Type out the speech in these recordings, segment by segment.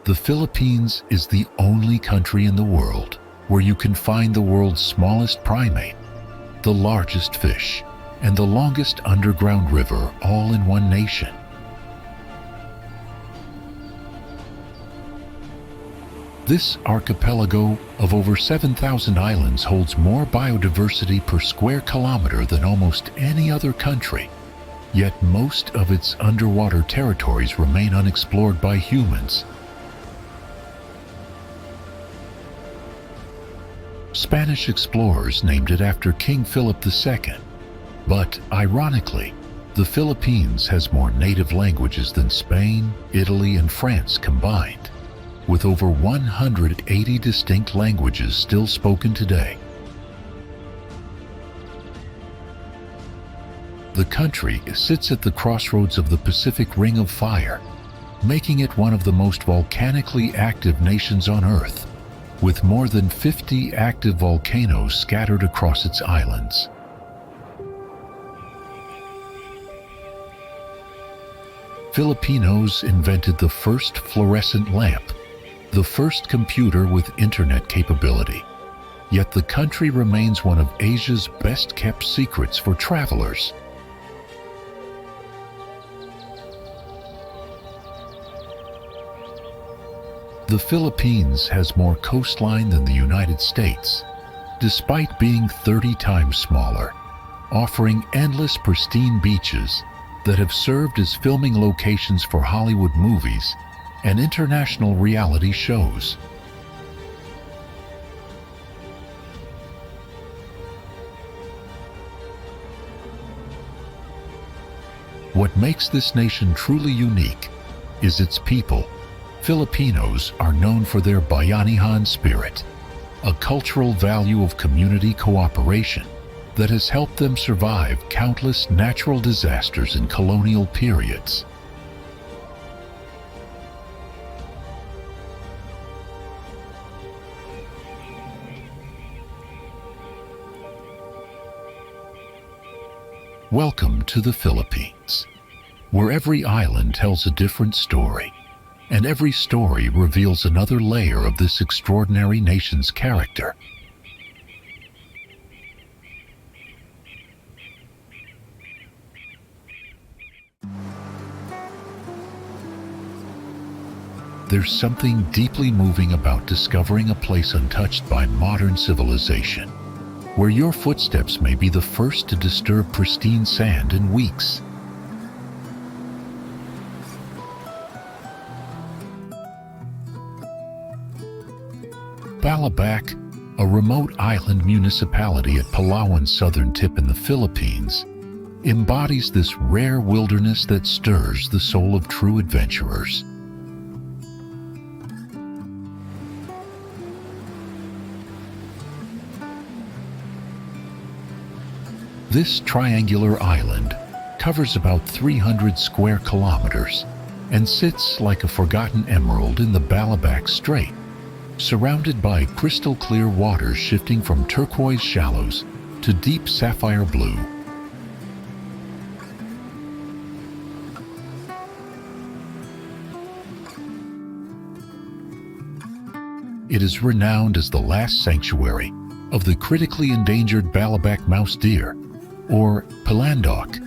The Philippines is the only country in the world where you can find the world's smallest primate, the largest fish, and the longest underground river all in one nation. This archipelago of over 7,000 islands holds more biodiversity per square kilometer than almost any other country, yet most of its underwater territories remain unexplored by humans. Spanish explorers named it after King Philip II, but ironically, the Philippines has more native languages than Spain, Italy, and France combined, with over 180 distinct languages still spoken today. The country sits at the crossroads of the Pacific Ring of Fire, making it one of the most volcanically active nations on Earth, with more than 50 active volcanoes scattered across its islands. Filipinos invented the first fluorescent lamp, the first computer with internet capability, yet the country remains one of Asia's best-kept secrets for travelers. The Philippines has more coastline than the United States, despite being 30 times smaller, offering endless pristine beaches that have served as filming locations for Hollywood movies and international reality shows. What makes this nation truly unique is its people. Filipinos are known for their Bayanihan spirit, a cultural value of community cooperation that has helped them survive countless natural disasters in colonial periods. Welcome to the Philippines, where every island tells a different story, and every story reveals another layer of this extraordinary nation's character. There's something deeply moving about discovering a place untouched by modern civilization, where your footsteps may be the first to disturb pristine sand in weeks. Balabac, a remote island municipality at Palawan's southern tip in the Philippines, embodies this rare wilderness that stirs the soul of true adventurers. This triangular island covers about 300 square kilometers and sits like a forgotten emerald in the Balabac Strait, surrounded by crystal clear waters shifting from turquoise shallows to deep sapphire blue. It is renowned as the last sanctuary of the critically endangered Balabac mouse deer, or pelandok,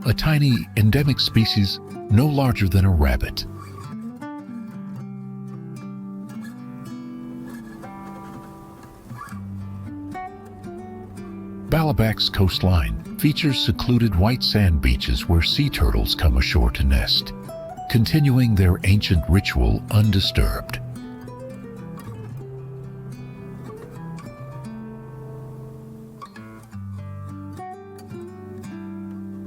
a tiny endemic species no larger than a rabbit. Balabac's coastline features secluded white sand beaches where sea turtles come ashore to nest, continuing their ancient ritual undisturbed.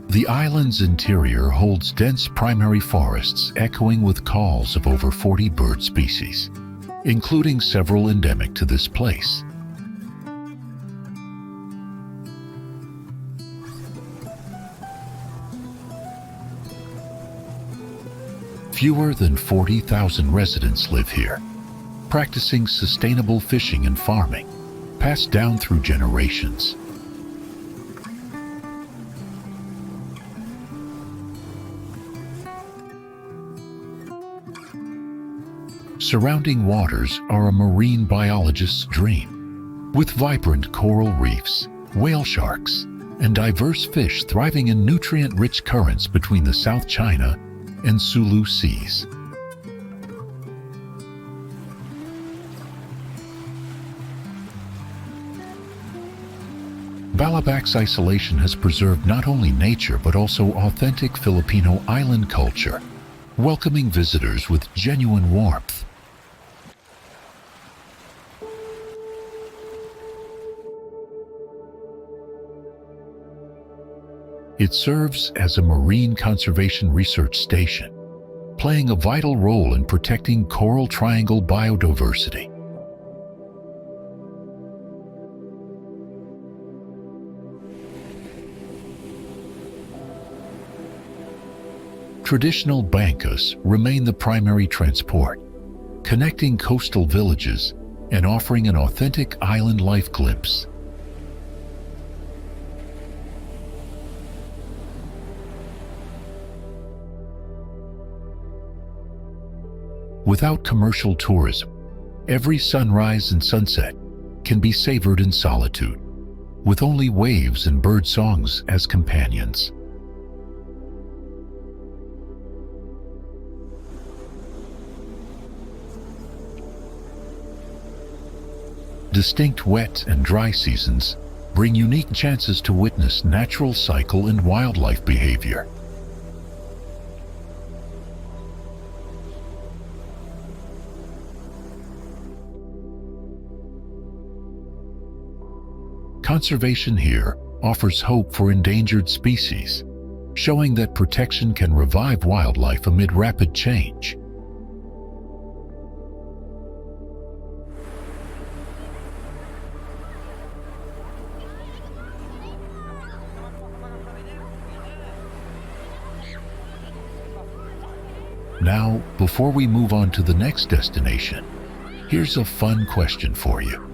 The island's interior holds dense primary forests echoing with calls of over 40 bird species, including several endemic to this place. Fewer than 40,000 residents live here, practicing sustainable fishing and farming, passed down through generations. Surrounding waters are a marine biologist's dream, with vibrant coral reefs, whale sharks, and diverse fish thriving in nutrient-rich currents between the South China and Sulu Seas. Balabac's isolation has preserved not only nature but also authentic Filipino island culture, welcoming visitors with genuine warmth. It serves as a marine conservation research station, playing a vital role in protecting coral triangle biodiversity. Traditional bangkas remain the primary transport, connecting coastal villages and offering an authentic island life glimpse. Without commercial tourism, every sunrise and sunset can be savored in solitude, with only waves and bird songs as companions. Distinct wet and dry seasons bring unique chances to witness natural cycle and wildlife behavior. Conservation here offers hope for endangered species, showing that protection can revive wildlife amid rapid change. Now, before we move on to the next destination, here's a fun question for you.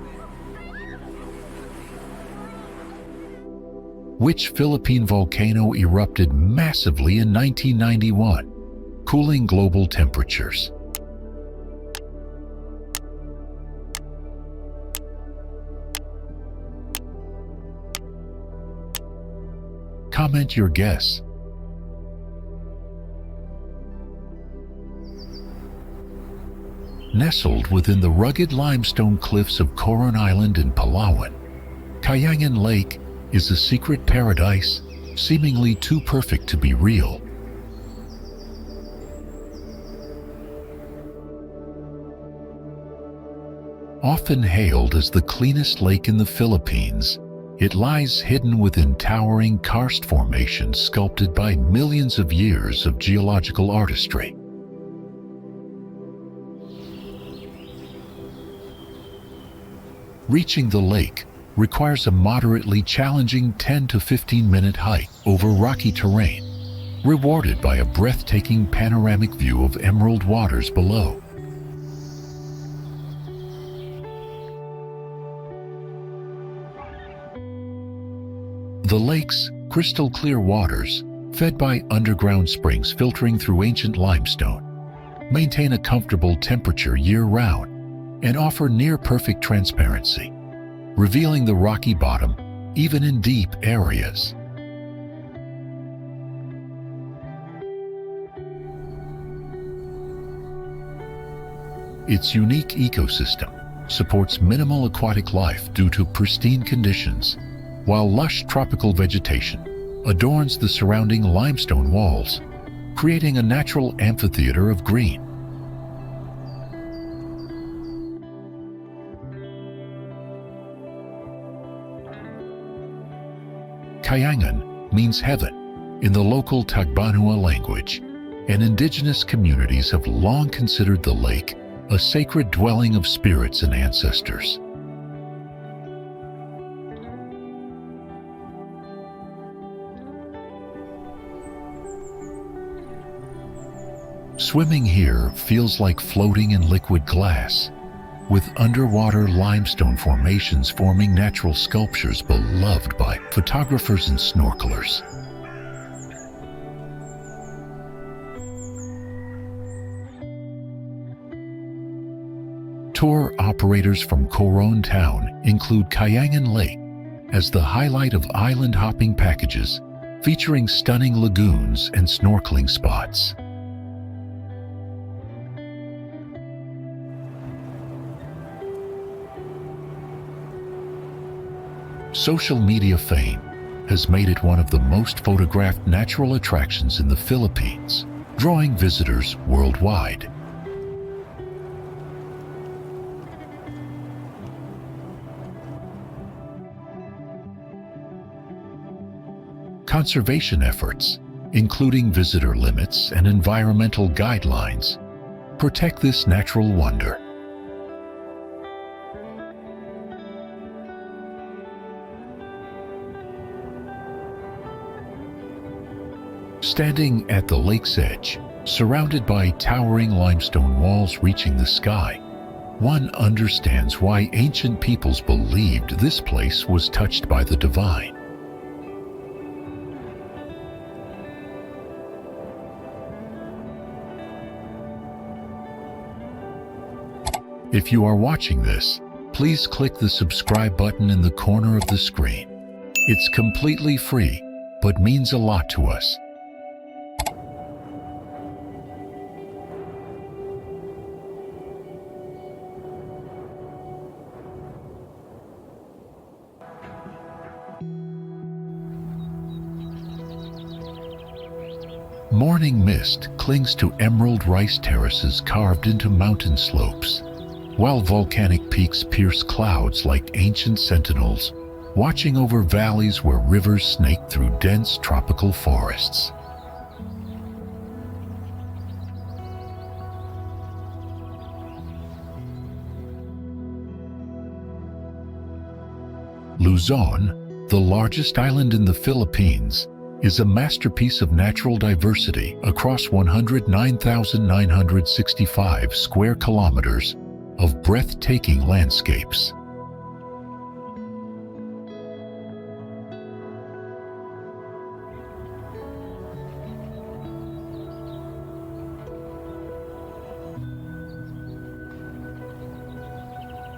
Which Philippine volcano erupted massively in 1991, cooling global temperatures? Comment your guess. Nestled within the rugged limestone cliffs of Coron Island in Palawan, Cayangan Lake is a secret paradise seemingly too perfect to be real. Often hailed as the cleanest lake in the Philippines, it lies hidden within towering karst formations sculpted by millions of years of geological artistry. Reaching the lake requires a moderately challenging 10 to 15-minute hike over rocky terrain, rewarded by a breathtaking panoramic view of emerald waters below. The lake's crystal-clear waters, fed by underground springs filtering through ancient limestone, maintain a comfortable temperature year-round and offer near-perfect transparency, revealing the rocky bottom even in deep areas. Its unique ecosystem supports minimal aquatic life due to pristine conditions, while lush tropical vegetation adorns the surrounding limestone walls, creating a natural amphitheater of green. Cayangan means heaven in the local Tagbanua language, and indigenous communities have long considered the lake a sacred dwelling of spirits and ancestors. Swimming here feels like floating in liquid glass, with underwater limestone formations forming natural sculptures beloved by photographers and snorkelers. Tour operators from Coron Town include Kayangan Lake as the highlight of island hopping packages, featuring stunning lagoons and snorkeling spots. Social media fame has made it one of the most photographed natural attractions in the Philippines, drawing visitors worldwide. Conservation efforts, including visitor limits and environmental guidelines, protect this natural wonder. Standing at the lake's edge, surrounded by towering limestone walls reaching the sky, one understands why ancient peoples believed this place was touched by the divine. If you are watching this, please click the subscribe button in the corner of the screen. It's completely free, but means a lot to us. Morning mist clings to emerald rice terraces carved into mountain slopes, while volcanic peaks pierce clouds like ancient sentinels, watching over valleys where rivers snake through dense tropical forests. Luzon, the largest island in the Philippines, is a masterpiece of natural diversity across 109,965 square kilometers of breathtaking landscapes.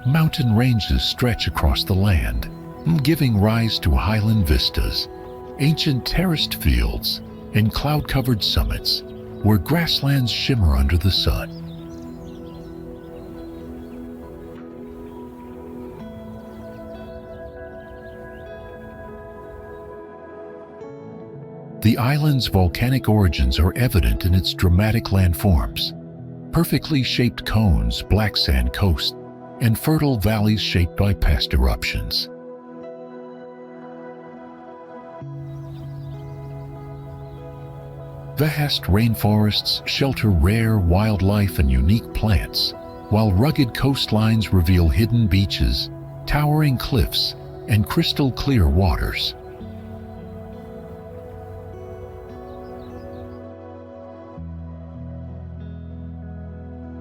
Mountain ranges stretch across the land, giving rise to highland vistas, ancient terraced fields, and cloud-covered summits where grasslands shimmer under the sun. The island's volcanic origins are evident in its dramatic landforms, perfectly shaped cones, black sand coasts, and fertile valleys shaped by past eruptions. Vast rainforests shelter rare wildlife and unique plants, while rugged coastlines reveal hidden beaches, towering cliffs, and crystal-clear waters.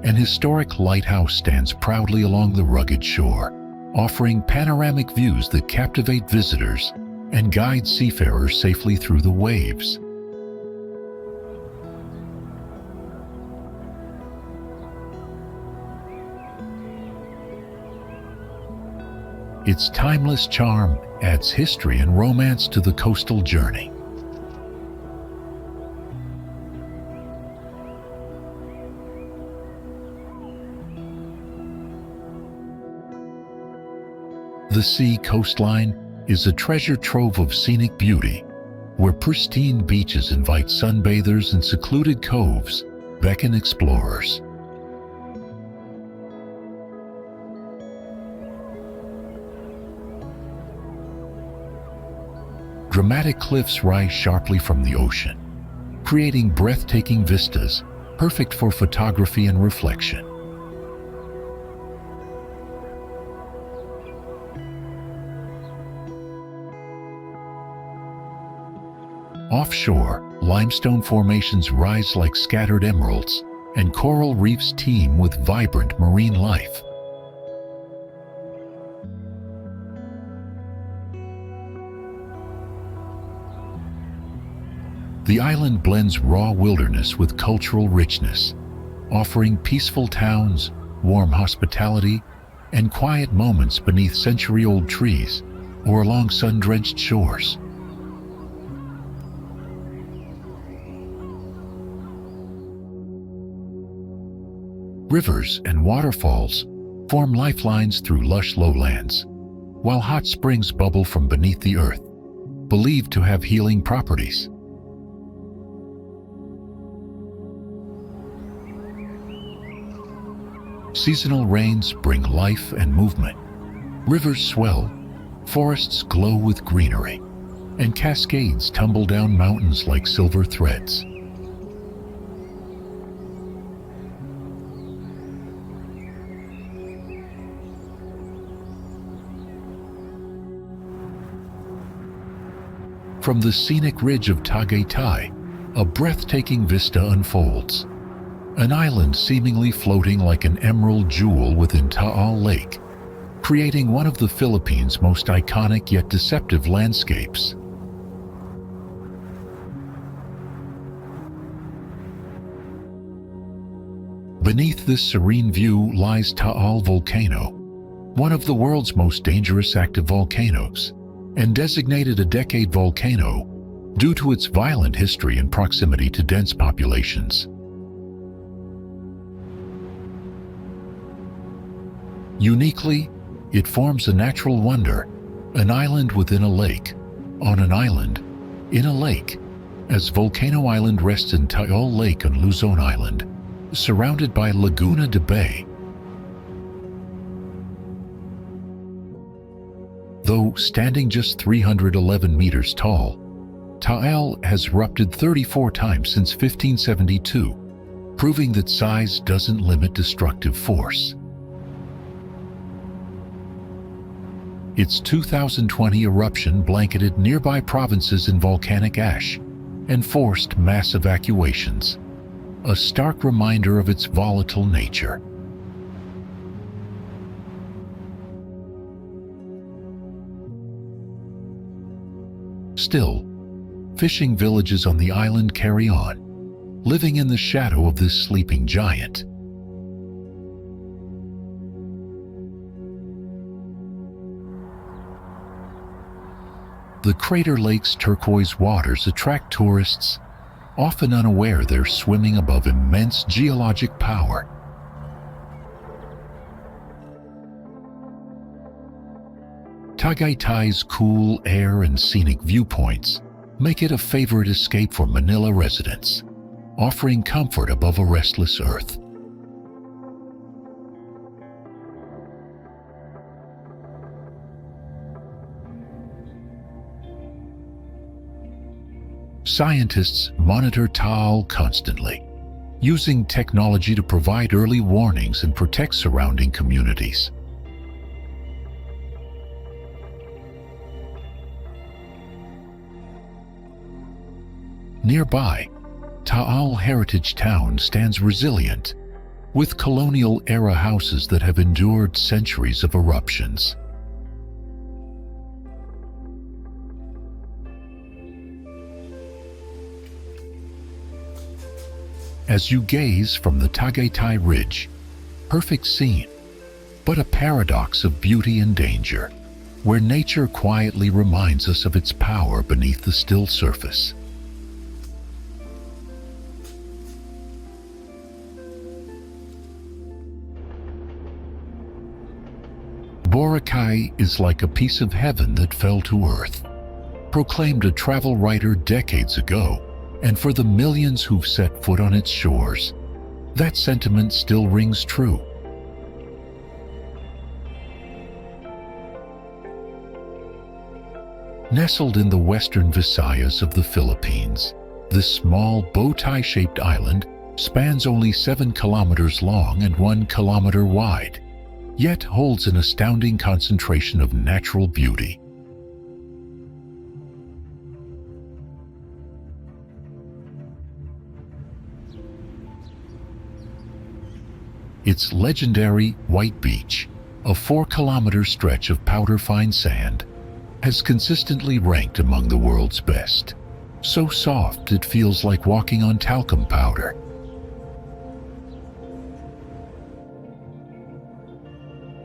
An historic lighthouse stands proudly along the rugged shore, offering panoramic views that captivate visitors and guide seafarers safely through the waves. Its timeless charm adds history and romance to the coastal journey. The sea coastline is a treasure trove of scenic beauty, where pristine beaches invite sunbathers and secluded coves beckon explorers. Dramatic cliffs rise sharply from the ocean, creating breathtaking vistas perfect for photography and reflection. Offshore, limestone formations rise like scattered emeralds, and coral reefs teem with vibrant marine life. The island blends raw wilderness with cultural richness, offering peaceful towns, warm hospitality, and quiet moments beneath century-old trees or along sun-drenched shores. Rivers and waterfalls form lifelines through lush lowlands, while hot springs bubble from beneath the earth, believed to have healing properties. Seasonal rains bring life and movement. Rivers swell, forests glow with greenery, and cascades tumble down mountains like silver threads. From the scenic ridge of Tagaytay, a breathtaking vista unfolds. An island seemingly floating like an emerald jewel within Taal Lake, creating one of the Philippines' most iconic yet deceptive landscapes. Beneath this serene view lies Taal Volcano, one of the world's most dangerous active volcanoes, and designated a decade volcano due to its violent history and proximity to dense populations. Uniquely, it forms a natural wonder, an island within a lake, on an island, in a lake, as Volcano Island rests in Taal Lake on Luzon Island, surrounded by Laguna de Bay. Though standing just 311 meters tall, Taal has erupted 34 times since 1572, proving that size doesn't limit destructive force. Its 2020 eruption blanketed nearby provinces in volcanic ash and forced mass evacuations, a stark reminder of its volatile nature. Still, fishing villages on the island carry on, living in the shadow of this sleeping giant. The crater lake's turquoise waters attract tourists, often unaware they're swimming above immense geologic power. Tagaytay's cool air and scenic viewpoints make it a favorite escape for Manila residents, offering comfort above a restless earth. Scientists monitor Taal constantly, using technology to provide early warnings and protect surrounding communities. Nearby, Taal Heritage Town stands resilient, with colonial-era houses that have endured centuries of eruptions. As you gaze from the Tagaytay Ridge, perfect scene, but a paradox of beauty and danger, where nature quietly reminds us of its power beneath the still surface. Boracay is like a piece of heaven that fell to earth, proclaimed a travel writer decades ago, and for the millions who've set foot on its shores, that sentiment still rings true. Nestled in the western Visayas of the Philippines, this small bow-tie-shaped island spans only 7 kilometers long and 1 kilometer wide, yet holds an astounding concentration of natural beauty. Its legendary White Beach, a 4-kilometer stretch of powder-fine sand, has consistently ranked among the world's best. So soft it feels like walking on talcum powder.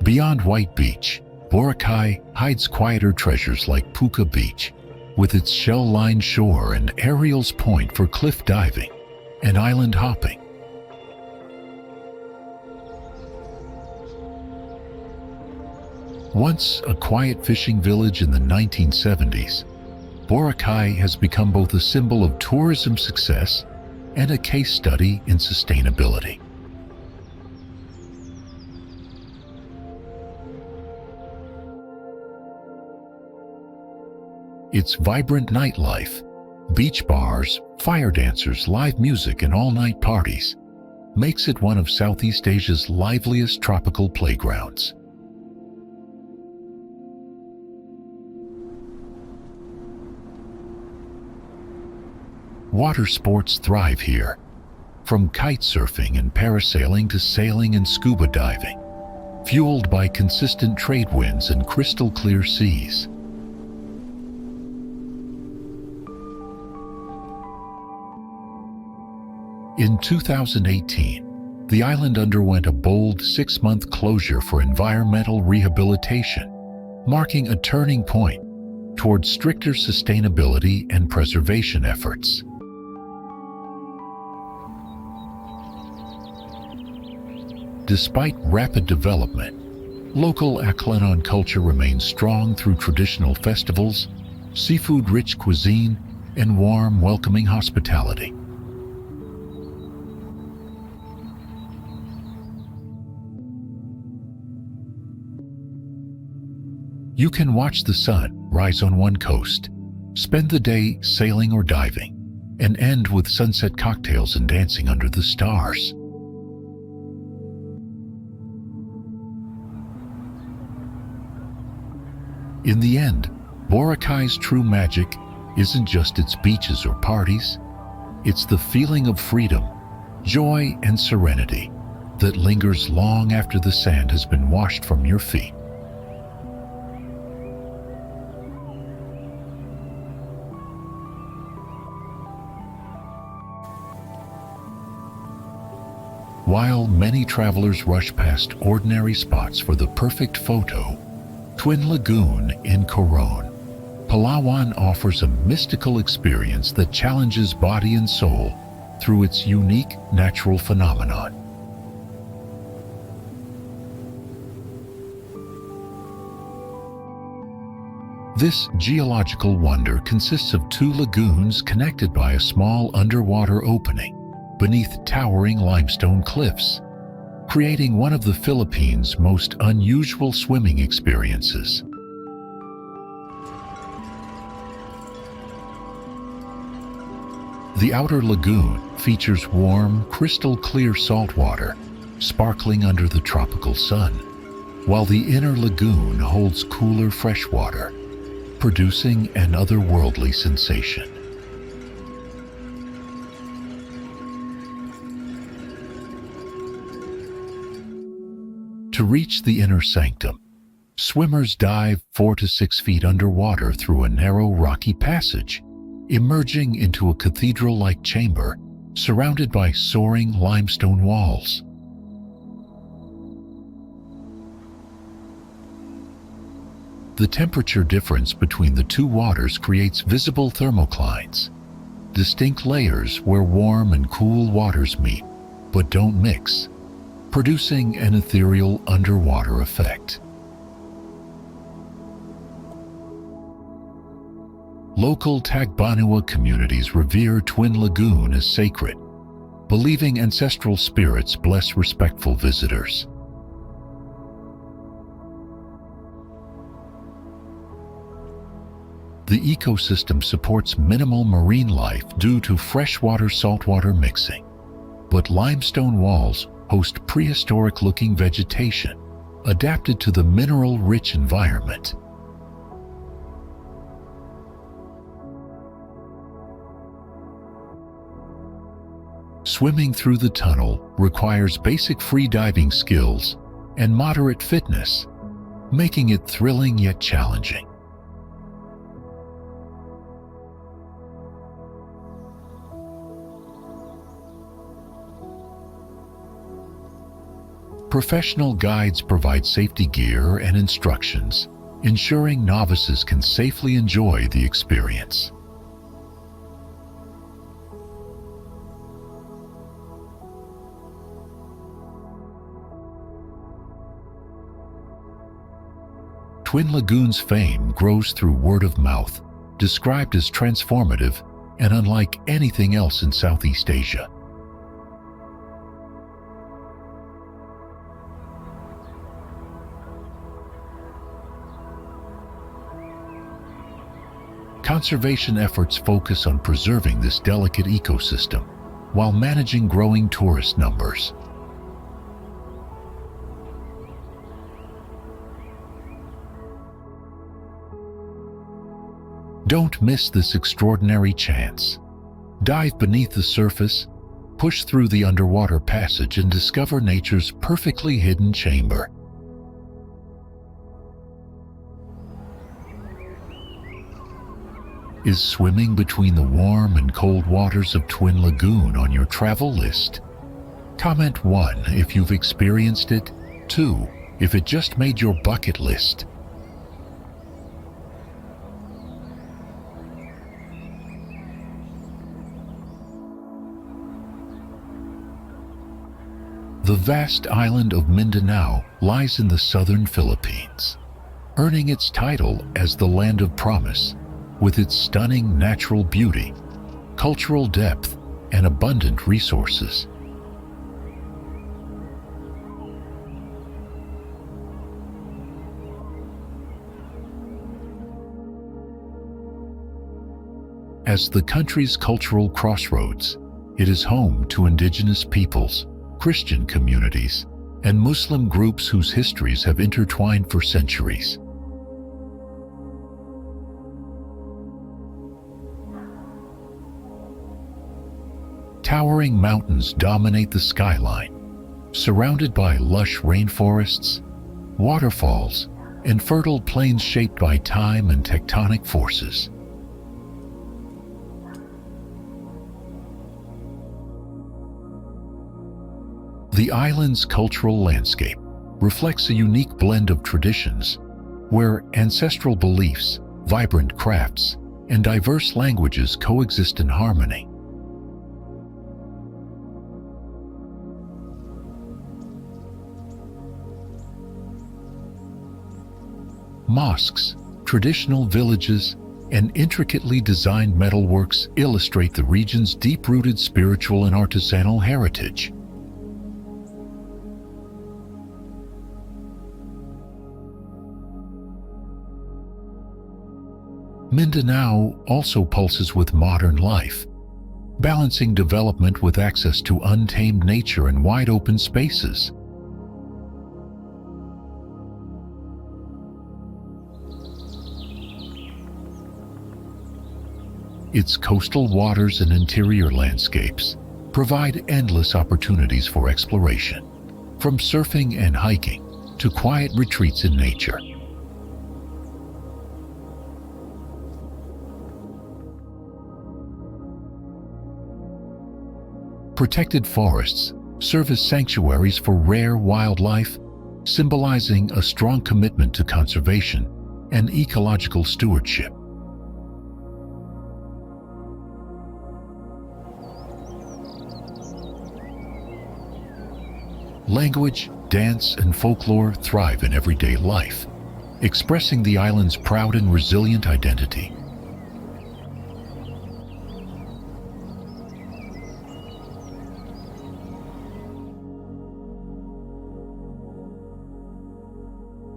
Beyond White Beach, Boracay hides quieter treasures like Puka Beach, with its shell-lined shore and Ariel's Point for cliff diving and island hopping. Once a quiet fishing village in the 1970s, Boracay has become both a symbol of tourism success and a case study in sustainability. Its vibrant nightlife, beach bars, fire dancers, live music, and all-night parties makes it one of Southeast Asia's liveliest tropical playgrounds. Water sports thrive here, from kite surfing and parasailing to sailing and scuba diving, fueled by consistent trade winds and crystal-clear seas. In 2018, the island underwent a bold 6-month closure for environmental rehabilitation, marking a turning point towards stricter sustainability and preservation efforts. Despite rapid development, local Aclanon culture remains strong through traditional festivals, seafood-rich cuisine, and warm, welcoming hospitality. You can watch the sun rise on one coast, spend the day sailing or diving, and end with sunset cocktails and dancing under the stars. In the end, Boracay's true magic isn't just its beaches or parties. It's the feeling of freedom, joy, and serenity that lingers long after the sand has been washed from your feet. While many travelers rush past ordinary spots for the perfect photo, Twin Lagoon in Coron, Palawan offers a mystical experience that challenges body and soul through its unique natural phenomenon. This geological wonder consists of 2 lagoons connected by a small underwater opening beneath towering limestone cliffs, creating one of the Philippines' most unusual swimming experiences. The outer lagoon features warm, crystal-clear saltwater, sparkling under the tropical sun, while the inner lagoon holds cooler freshwater, producing an otherworldly sensation. To reach the inner sanctum, swimmers dive 4 to 6 feet underwater through a narrow rocky passage, emerging into a cathedral-like chamber surrounded by soaring limestone walls. The temperature difference between the 2 waters creates visible thermoclines, distinct layers where warm and cool waters meet but don't mix, producing an ethereal underwater effect. Local Tagbanua communities revere Twin Lagoon as sacred, believing ancestral spirits bless respectful visitors. The ecosystem supports minimal marine life due to freshwater-saltwater mixing, but limestone walls host prehistoric-looking vegetation adapted to the mineral-rich environment. Swimming through the tunnel requires basic free-diving skills and moderate fitness, making it thrilling yet challenging. Professional guides provide safety gear and instructions, ensuring novices can safely enjoy the experience. Twin Lagoons' fame grows through word of mouth, described as transformative and unlike anything else in Southeast Asia. Conservation efforts focus on preserving this delicate ecosystem while managing growing tourist numbers. Don't miss this extraordinary chance. Dive beneath the surface, push through the underwater passage, and discover nature's perfectly hidden chamber. Is swimming between the warm and cold waters of Twin Lagoon on your travel list? Comment 1 if you've experienced it, 2 if it just made your bucket list. The vast island of Mindanao lies in the southern Philippines, earning its title as the Land of Promise, with its stunning natural beauty, cultural depth, and abundant resources. As the country's cultural crossroads, it is home to indigenous peoples, Christian communities, and Muslim groups whose histories have intertwined for centuries. Towering mountains dominate the skyline, surrounded by lush rainforests, waterfalls, and fertile plains shaped by time and tectonic forces. The island's cultural landscape reflects a unique blend of traditions, where ancestral beliefs, vibrant crafts, and diverse languages coexist in harmony. Mosques, traditional villages, and intricately designed metalworks illustrate the region's deep-rooted spiritual and artisanal heritage. Mindanao also pulses with modern life, balancing development with access to untamed nature and wide-open spaces. Its coastal waters and interior landscapes provide endless opportunities for exploration, from surfing and hiking to quiet retreats in nature. Protected forests serve as sanctuaries for rare wildlife, symbolizing a strong commitment to conservation and ecological stewardship. Language, dance, and folklore thrive in everyday life, expressing the island's proud and resilient identity.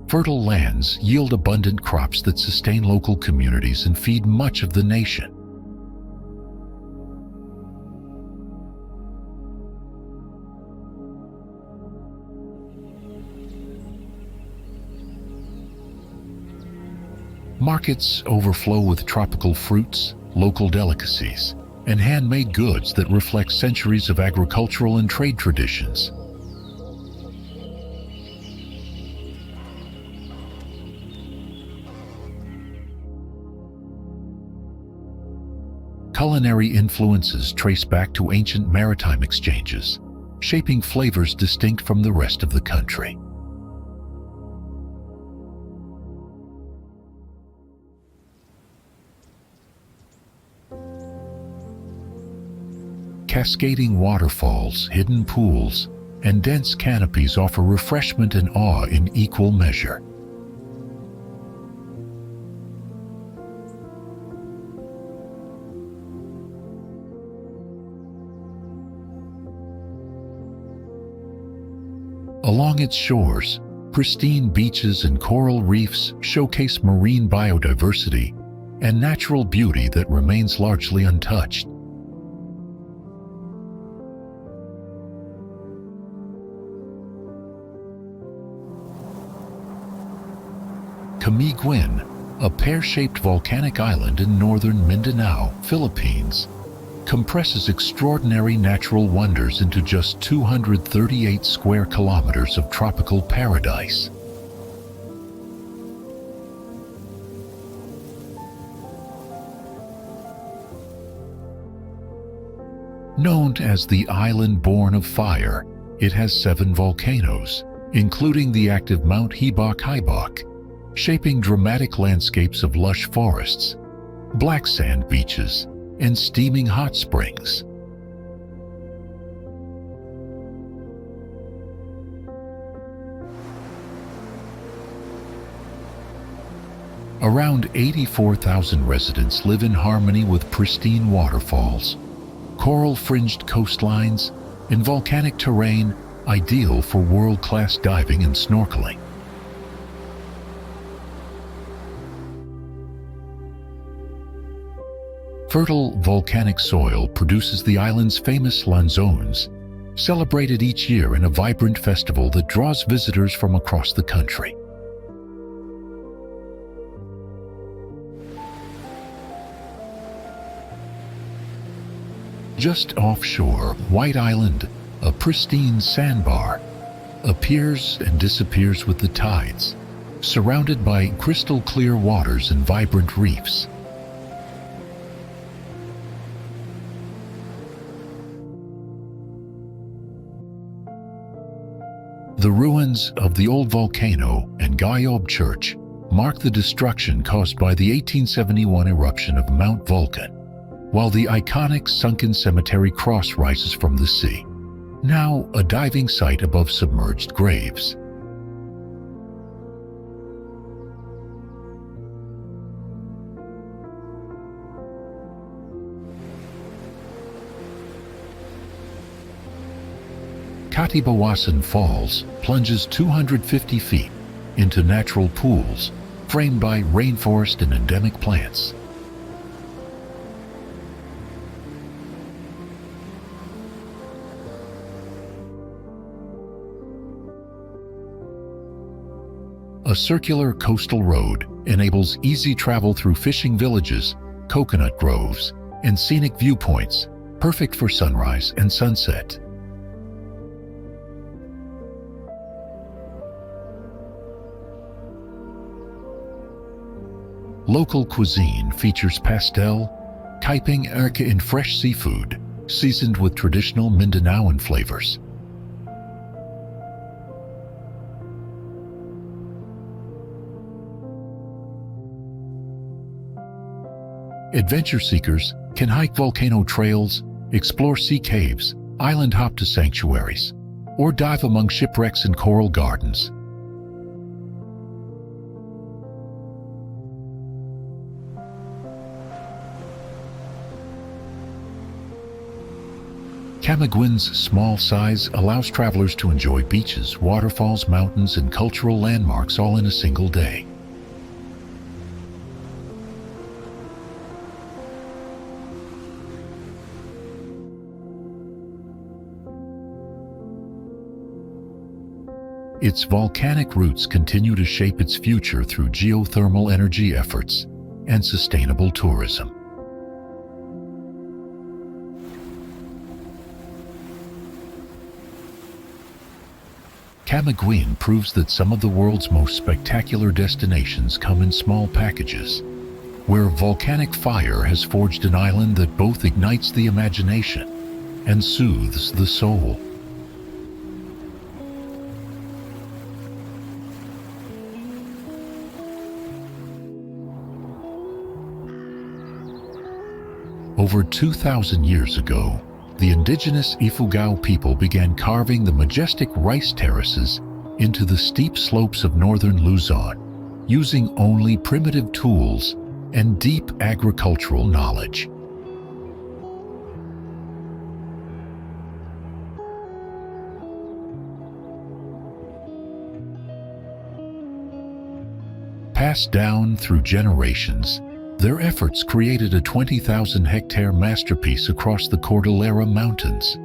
Fertile lands yield abundant crops that sustain local communities and feed much of the nation. Markets overflow with tropical fruits, local delicacies, and handmade goods that reflect centuries of agricultural and trade traditions. Culinary influences trace back to ancient maritime exchanges, shaping flavors distinct from the rest of the country. Cascading waterfalls, hidden pools, and dense canopies offer refreshment and awe in equal measure. Along its shores, pristine beaches and coral reefs showcase marine biodiversity and natural beauty that remains largely untouched. Camiguin, a pear-shaped volcanic island in northern Mindanao, Philippines, compresses extraordinary natural wonders into just 238 square kilometers of tropical paradise. Known as the island born of fire, it has 7 volcanoes, including the active Mount Hebok-Hibok, shaping dramatic landscapes of lush forests, black sand beaches, and steaming hot springs. Around 84,000 residents live in harmony with pristine waterfalls, coral-fringed coastlines, and volcanic terrain ideal for world-class diving and snorkeling. Fertile volcanic soil produces the island's famous lanzones, celebrated each year in a vibrant festival that draws visitors from across the country. Just offshore, White Island, a pristine sandbar, appears and disappears with the tides, surrounded by crystal-clear waters and vibrant reefs. The ruins of the old volcano and Gayob Church mark the destruction caused by the 1871 eruption of Mount Vulcan, while the iconic sunken cemetery cross rises from the sea, now a diving site above submerged graves. Katibawasan Falls plunges 250 feet into natural pools framed by rainforest and endemic plants. A circular coastal road enables easy travel through fishing villages, coconut groves, and scenic viewpoints, perfect for sunrise and sunset. Local cuisine features pastel, kaiping erka and fresh seafood, seasoned with traditional Mindanaoan flavors. Adventure seekers can hike volcano trails, explore sea caves, island hop to sanctuaries, or dive among shipwrecks and coral gardens. Camiguin's small size allows travelers to enjoy beaches, waterfalls, mountains, and cultural landmarks all in a single day. Its volcanic roots continue to shape its future through geothermal energy efforts and sustainable tourism. Camiguin proves that some of the world's most spectacular destinations come in small packages, where volcanic fire has forged an island that both ignites the imagination and soothes the soul. Over 2,000 years ago, the indigenous Ifugao people began carving the majestic rice terraces into the steep slopes of northern Luzon, using only primitive tools and deep agricultural knowledge. Passed down through generations, their efforts created a 20,000-hectare masterpiece across the Cordillera Mountains.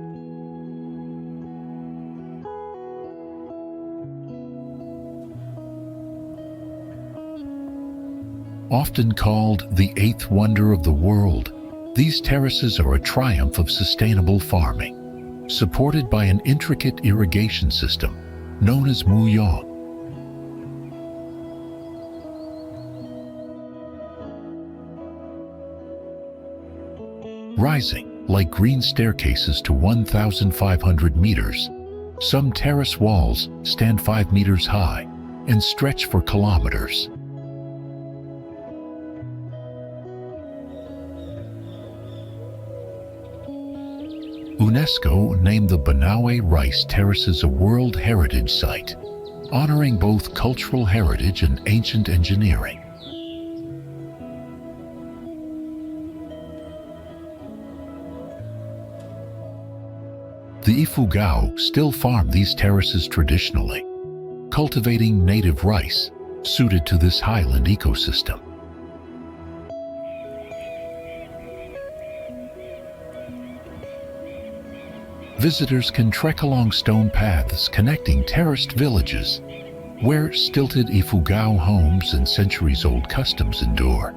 Often called the eighth wonder of the world, these terraces are a triumph of sustainable farming, supported by an intricate irrigation system known as Muyong. Rising like green staircases to 1,500 meters, some terrace walls stand 5 meters high and stretch for kilometers. UNESCO named the Banawe Rice Terraces a World Heritage Site, honoring both cultural heritage and ancient engineering. The Ifugao still farm these terraces traditionally, cultivating native rice suited to this highland ecosystem. Visitors can trek along stone paths connecting terraced villages, where stilted Ifugao homes and centuries-old customs endure.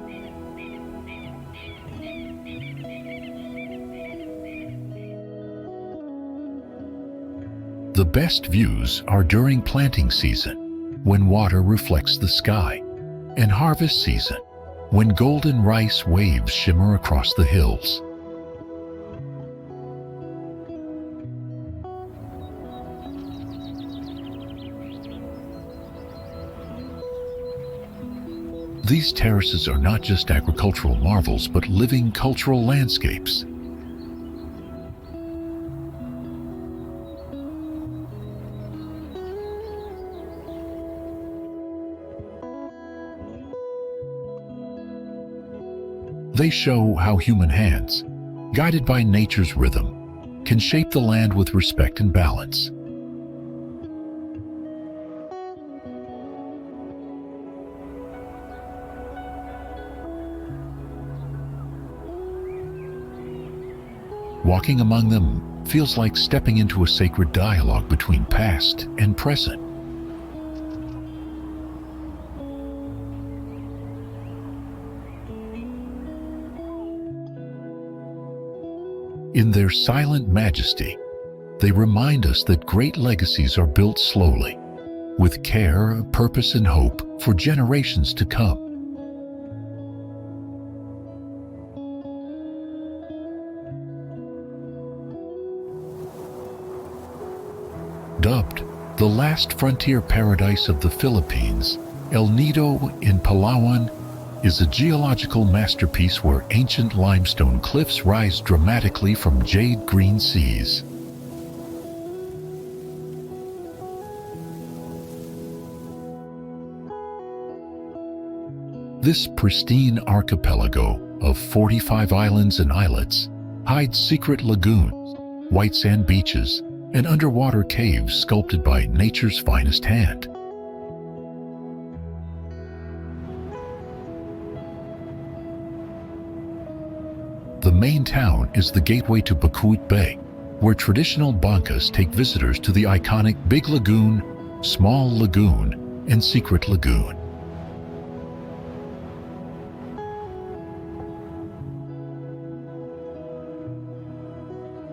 The best views are during planting season, when water reflects the sky, and harvest season, when golden rice waves shimmer across the hills. These terraces are not just agricultural marvels, but living cultural landscapes. They show how human hands, guided by nature's rhythm, can shape the land with respect and balance. Walking among them feels like stepping into a sacred dialogue between past and present. In their silent majesty, they remind us that great legacies are built slowly, with care, purpose, and hope for generations to come. Dubbed the last frontier paradise of the Philippines, El Nido in Palawan is a geological masterpiece where ancient limestone cliffs rise dramatically from jade-green seas. This pristine archipelago of 45 islands and islets hides secret lagoons, white sand beaches, and underwater caves sculpted by nature's finest hand. The main town is the gateway to Bacuit Bay, where traditional bancas take visitors to the iconic Big Lagoon, Small Lagoon, and Secret Lagoon.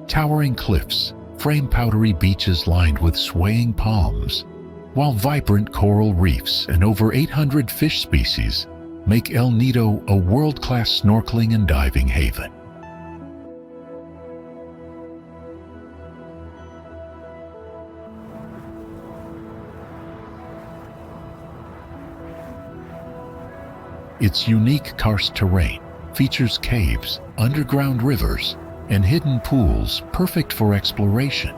Towering cliffs frame powdery beaches lined with swaying palms, while vibrant coral reefs and over 800 fish species make El Nido a world-class snorkeling and diving haven. Its unique karst terrain features caves, underground rivers, and hidden pools perfect for exploration.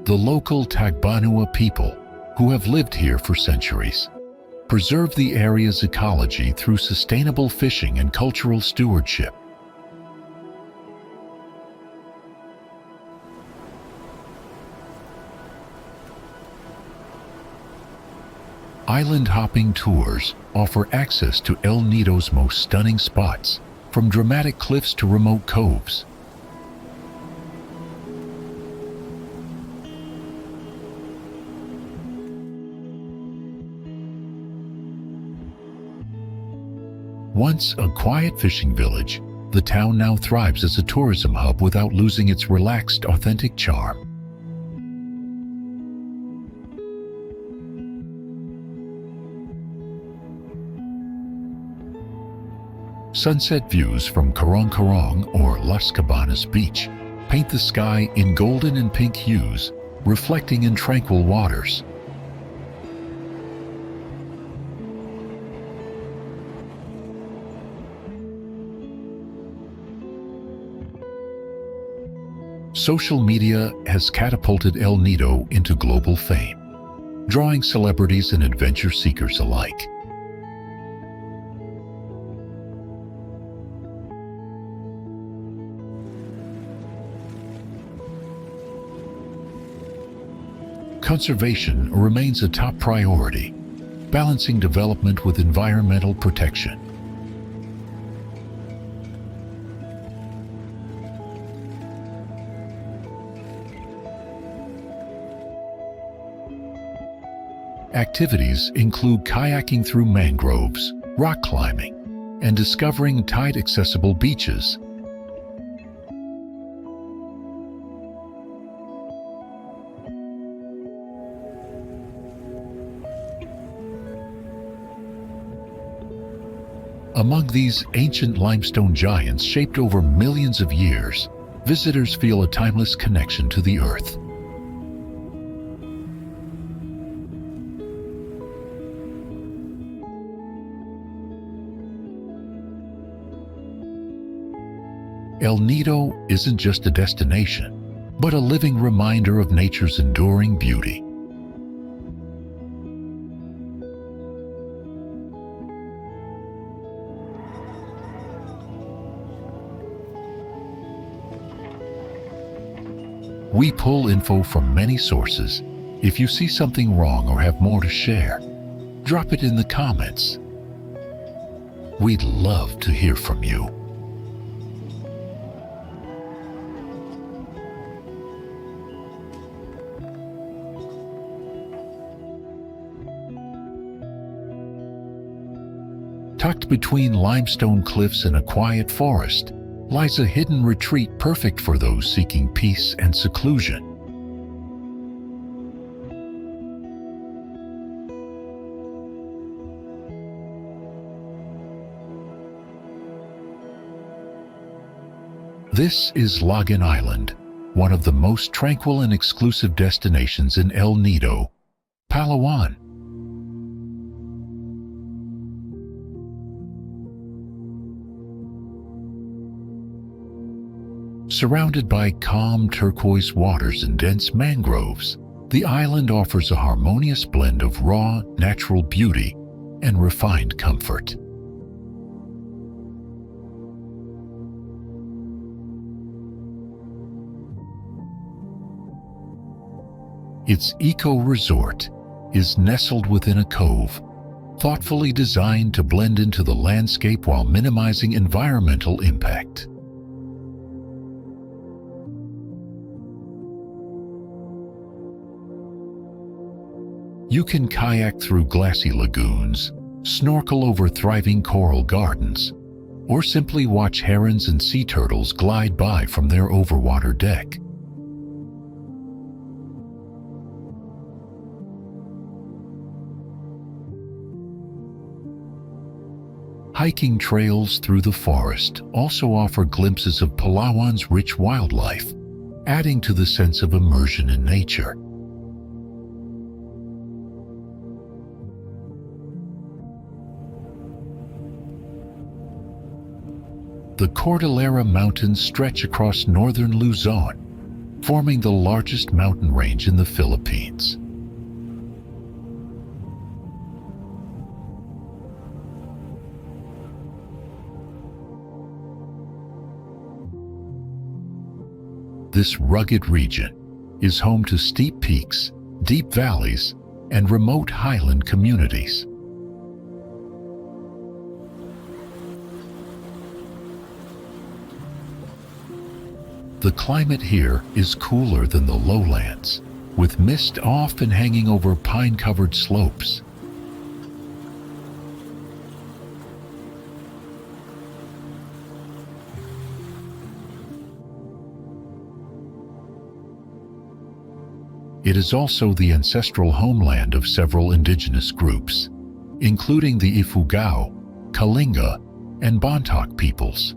The local Tagbanua people, who have lived here for centuries, preserve the area's ecology through sustainable fishing and cultural stewardship. Island hopping tours offer access to El Nido's most stunning spots, from dramatic cliffs to remote coves. Once a quiet fishing village, the town now thrives as a tourism hub without losing its relaxed, authentic charm. Sunset views from Karong Karong or Las Cabanas Beach paint the sky in golden and pink hues, reflecting in tranquil waters. Social media has catapulted El Nido into global fame, drawing celebrities and adventure seekers alike. Conservation remains a top priority, balancing development with environmental protection. Activities include kayaking through mangroves, rock climbing, and discovering tide-accessible beaches. Among these ancient limestone giants shaped over millions of years, visitors feel a timeless connection to the earth. El Nido isn't just a destination, but a living reminder of nature's enduring beauty. We pull info from many sources. If you see something wrong or have more to share, drop it in the comments. We'd love to hear from you. Tucked between limestone cliffs and a quiet forest lies a hidden retreat perfect for those seeking peace and seclusion. This is Login Island, one of the most tranquil and exclusive destinations in El Nido, Palawan. Surrounded by calm turquoise waters and dense mangroves, the island offers a harmonious blend of raw, natural beauty and refined comfort. Its eco-resort is nestled within a cove, thoughtfully designed to blend into the landscape while minimizing environmental impact. You can kayak through glassy lagoons, snorkel over thriving coral gardens, or simply watch herons and sea turtles glide by from their overwater deck. Hiking trails through the forest also offer glimpses of Palawan's rich wildlife, adding to the sense of immersion in nature. The Cordillera Mountains stretch across northern Luzon, forming the largest mountain range in the Philippines. This rugged region is home to steep peaks, deep valleys, and remote highland communities. The climate here is cooler than the lowlands, with mist often hanging over pine-covered slopes. It is also the ancestral homeland of several indigenous groups, including the Ifugao, Kalinga, and Bontoc peoples.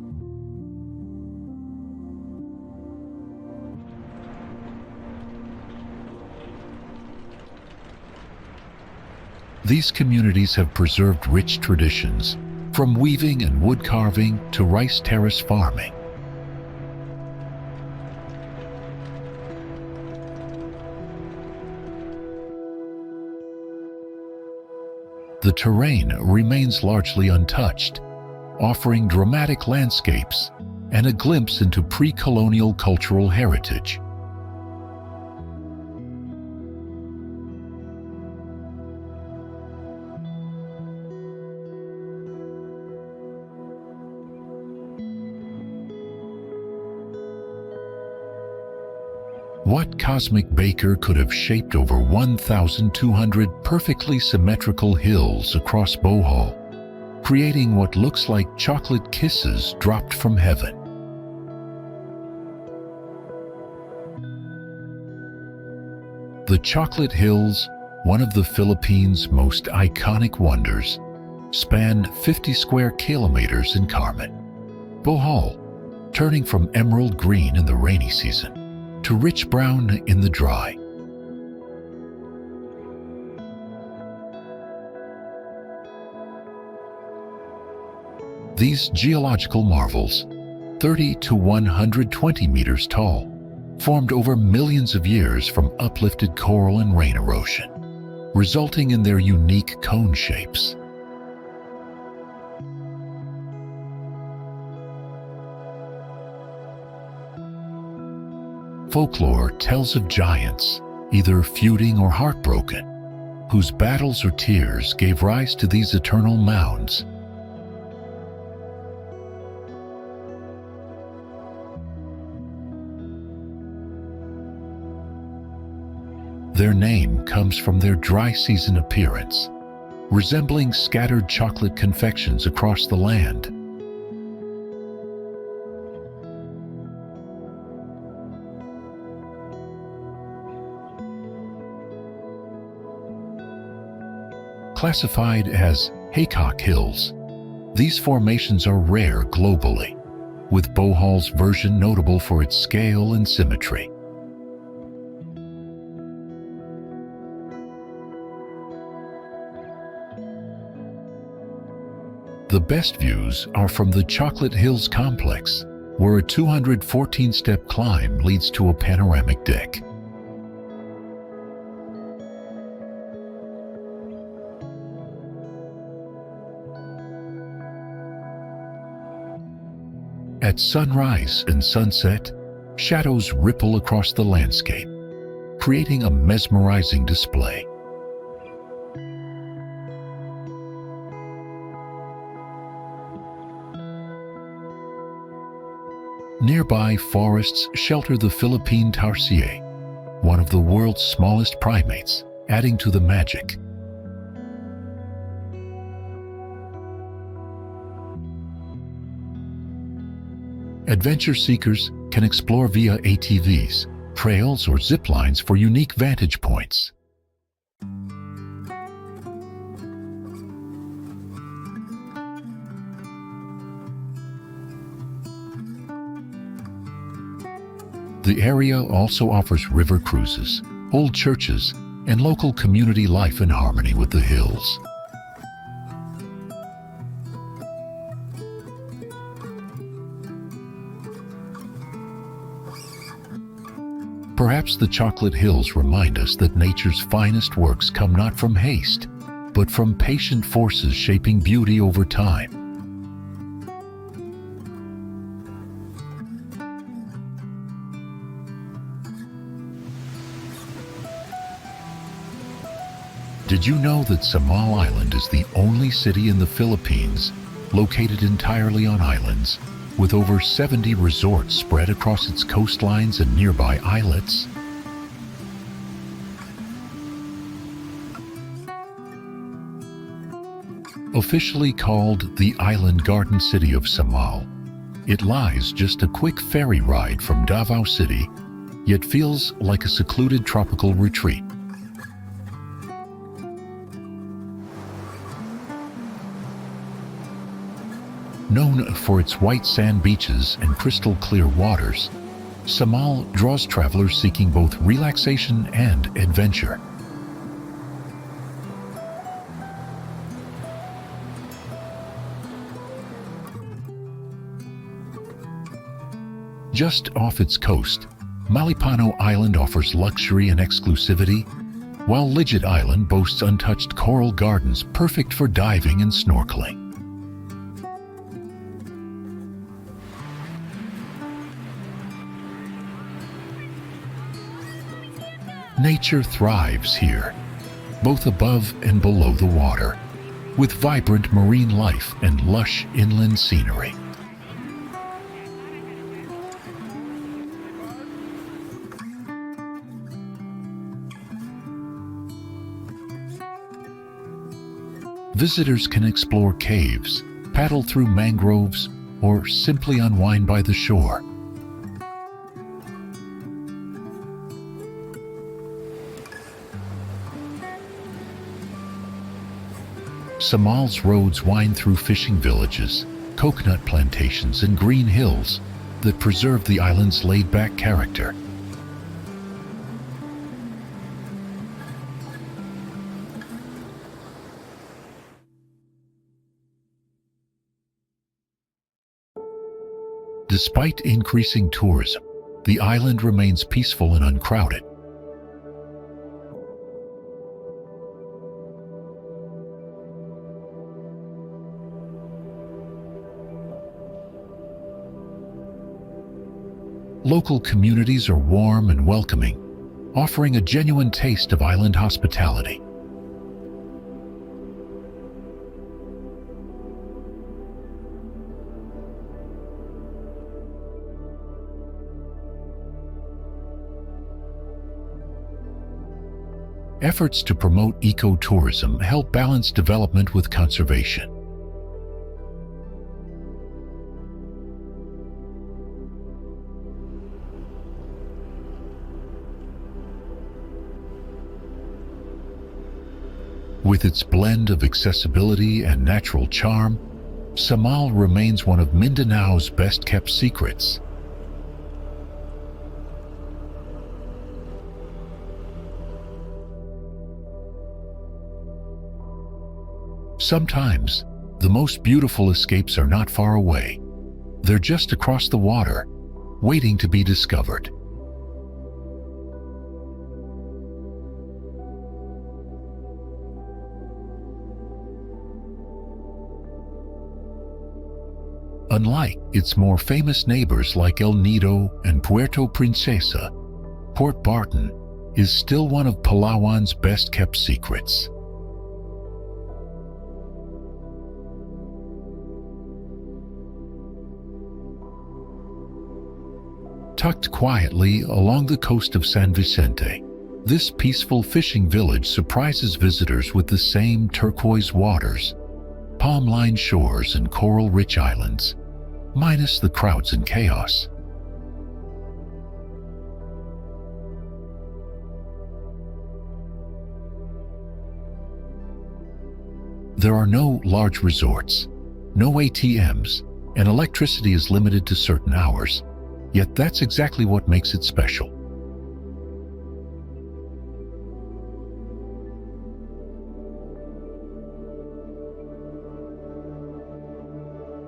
These communities have preserved rich traditions, from weaving and wood carving to rice terrace farming. The terrain remains largely untouched, offering dramatic landscapes and a glimpse into pre-colonial cultural heritage. What cosmic baker could have shaped over 1,200 perfectly symmetrical hills across Bohol, creating what looks like chocolate kisses dropped from heaven? The Chocolate Hills, one of the Philippines' most iconic wonders, span 50 square kilometers in Carmen, Bohol, turning from emerald green in the rainy season to rich brown in the dry. These geological marvels, 30 to 120 meters tall, formed over millions of years from uplifted coral and rain erosion, resulting in their unique cone shapes. Folklore tells of giants, either feuding or heartbroken, whose battles or tears gave rise to these eternal mounds. Their name comes from their dry season appearance, resembling scattered chocolate confections across the land. Classified as Haycock Hills, these formations are rare globally, with Bohol's version notable for its scale and symmetry. The best views are from the Chocolate Hills complex, where a 214-step climb leads to a panoramic deck. At sunrise and sunset, shadows ripple across the landscape, creating a mesmerizing display. Nearby forests shelter the Philippine tarsier, one of the world's smallest primates, adding to the magic. Adventure seekers can explore via ATVs, trails, or zip lines for unique vantage points. The area also offers river cruises, old churches, and local community life in harmony with the hills. Perhaps the chocolate hills remind us that nature's finest works come not from haste, but from patient forces shaping beauty over time. Did you know that Samal Island is the only city in the Philippines located entirely on islands, with over 70 resorts spread across its coastlines and nearby islets? Officially called the Island Garden City of Samal, it lies just a quick ferry ride from Davao City, yet feels like a secluded tropical retreat. Known for its white sand beaches and crystal clear waters, Samal draws travelers seeking both relaxation and adventure. Just off its coast, Malipano Island offers luxury and exclusivity, while Ligid Island boasts untouched coral gardens perfect for diving and snorkeling. Nature thrives here, both above and below the water, with vibrant marine life and lush inland scenery. Visitors can explore caves, paddle through mangroves, or simply unwind by the shore. Samal's roads wind through fishing villages, coconut plantations, and green hills that preserve the island's laid-back character. Despite increasing tourism, the island remains peaceful and uncrowded. Local communities are warm and welcoming, offering a genuine taste of island hospitality. Efforts to promote ecotourism help balance development with conservation. With its blend of accessibility and natural charm, Samal remains one of Mindanao's best-kept secrets. Sometimes, the most beautiful escapes are not far away. They're just across the water, waiting to be discovered. Unlike its more famous neighbors like El Nido and Puerto Princesa, Port Barton is still one of Palawan's best-kept secrets. Tucked quietly along the coast of San Vicente, this peaceful fishing village surprises visitors with the same turquoise waters, palm-lined shores, and coral-rich islands, minus the crowds and chaos. There are no large resorts, no ATMs, and electricity is limited to certain hours, yet that's exactly what makes it special.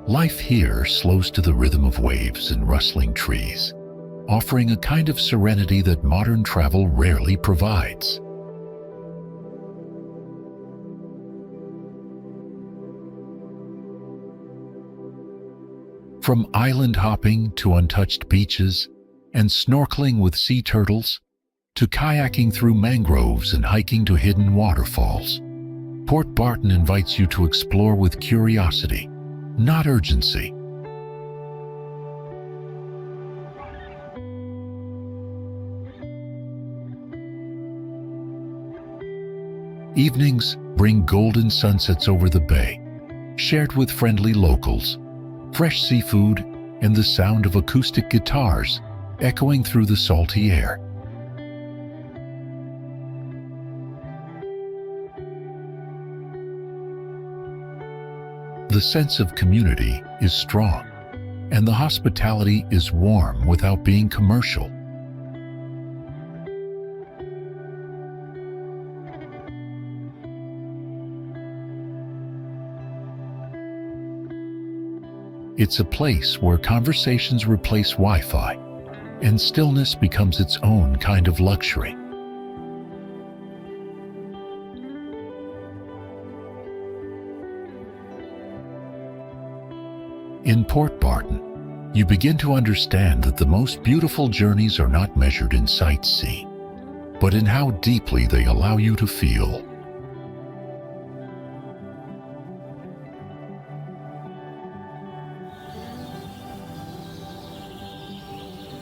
Life here slows to the rhythm of waves and rustling trees, offering a kind of serenity that modern travel rarely provides. From island hopping to untouched beaches and snorkeling with sea turtles, to kayaking through mangroves and hiking to hidden waterfalls, Port Barton invites you to explore with curiosity, not urgency. Evenings bring golden sunsets over the bay, shared with friendly locals, fresh seafood, and the sound of acoustic guitars echoing through the salty air. The sense of community is strong, and the hospitality is warm without being commercial. It's a place where conversations replace Wi-Fi, and stillness becomes its own kind of luxury. In Port Barton, you begin to understand that the most beautiful journeys are not measured in sightseeing, but in how deeply they allow you to feel.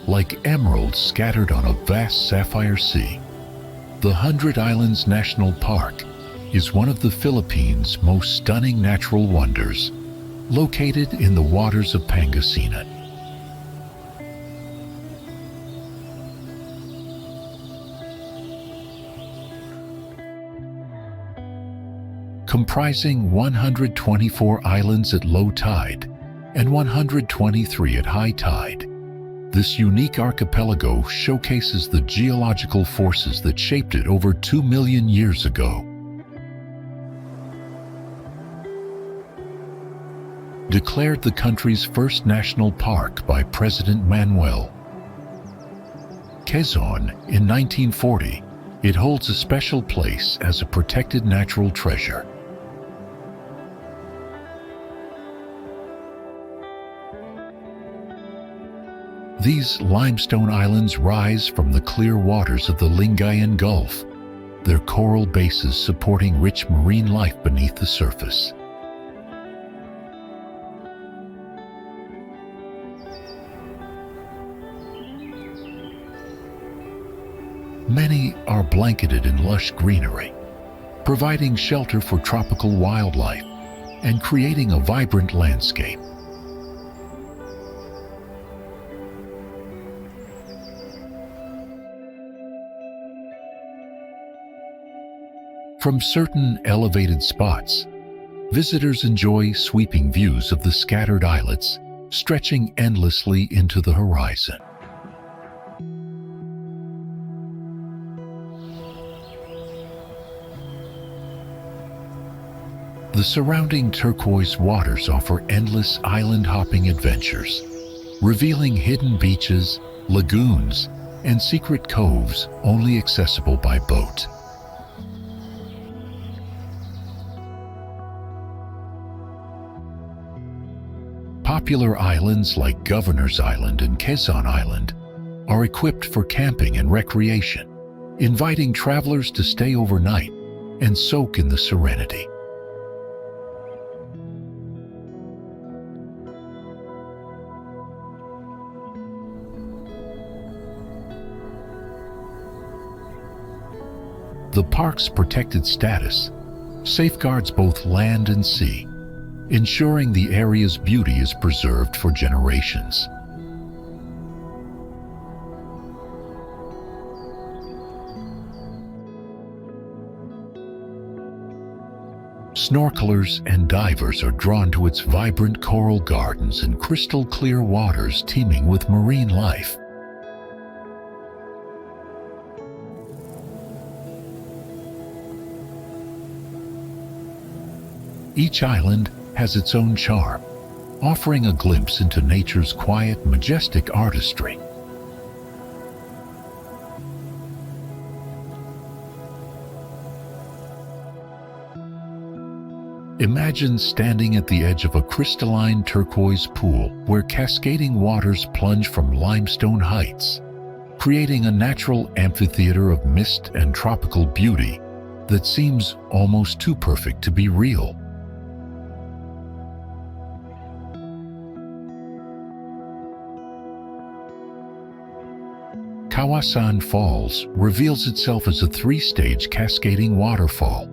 Like emeralds scattered on a vast sapphire sea, the 100 Islands National Park is one of the Philippines' most stunning natural wonders, located in the waters of Pangasinan. Comprising 124 islands at low tide and 123 at high tide, this unique archipelago showcases the geological forces that shaped it over 2 million years ago. Declared the country's first national park by President Manuel Quezon in 1940, it holds a special place as a protected natural treasure. These limestone islands rise from the clear waters of the Lingayen Gulf, their coral bases supporting rich marine life beneath the surface. Many are blanketed in lush greenery, providing shelter for tropical wildlife and creating a vibrant landscape. From certain elevated spots, visitors enjoy sweeping views of the scattered islets stretching endlessly into the horizon. The surrounding turquoise waters offer endless island-hopping adventures, revealing hidden beaches, lagoons, and secret coves only accessible by boat. Popular islands like Governor's Island and Quezon Island are equipped for camping and recreation, inviting travelers to stay overnight and soak in the serenity. The park's protected status safeguards both land and sea, ensuring the area's beauty is preserved for generations. Snorkelers and divers are drawn to its vibrant coral gardens and crystal clear waters teeming with marine life. Each island has its own charm, offering a glimpse into nature's quiet, majestic artistry. Imagine standing at the edge of a crystalline turquoise pool where cascading waters plunge from limestone heights, creating a natural amphitheater of mist and tropical beauty that seems almost too perfect to be real. Kawasan Falls reveals itself as a three-stage cascading waterfall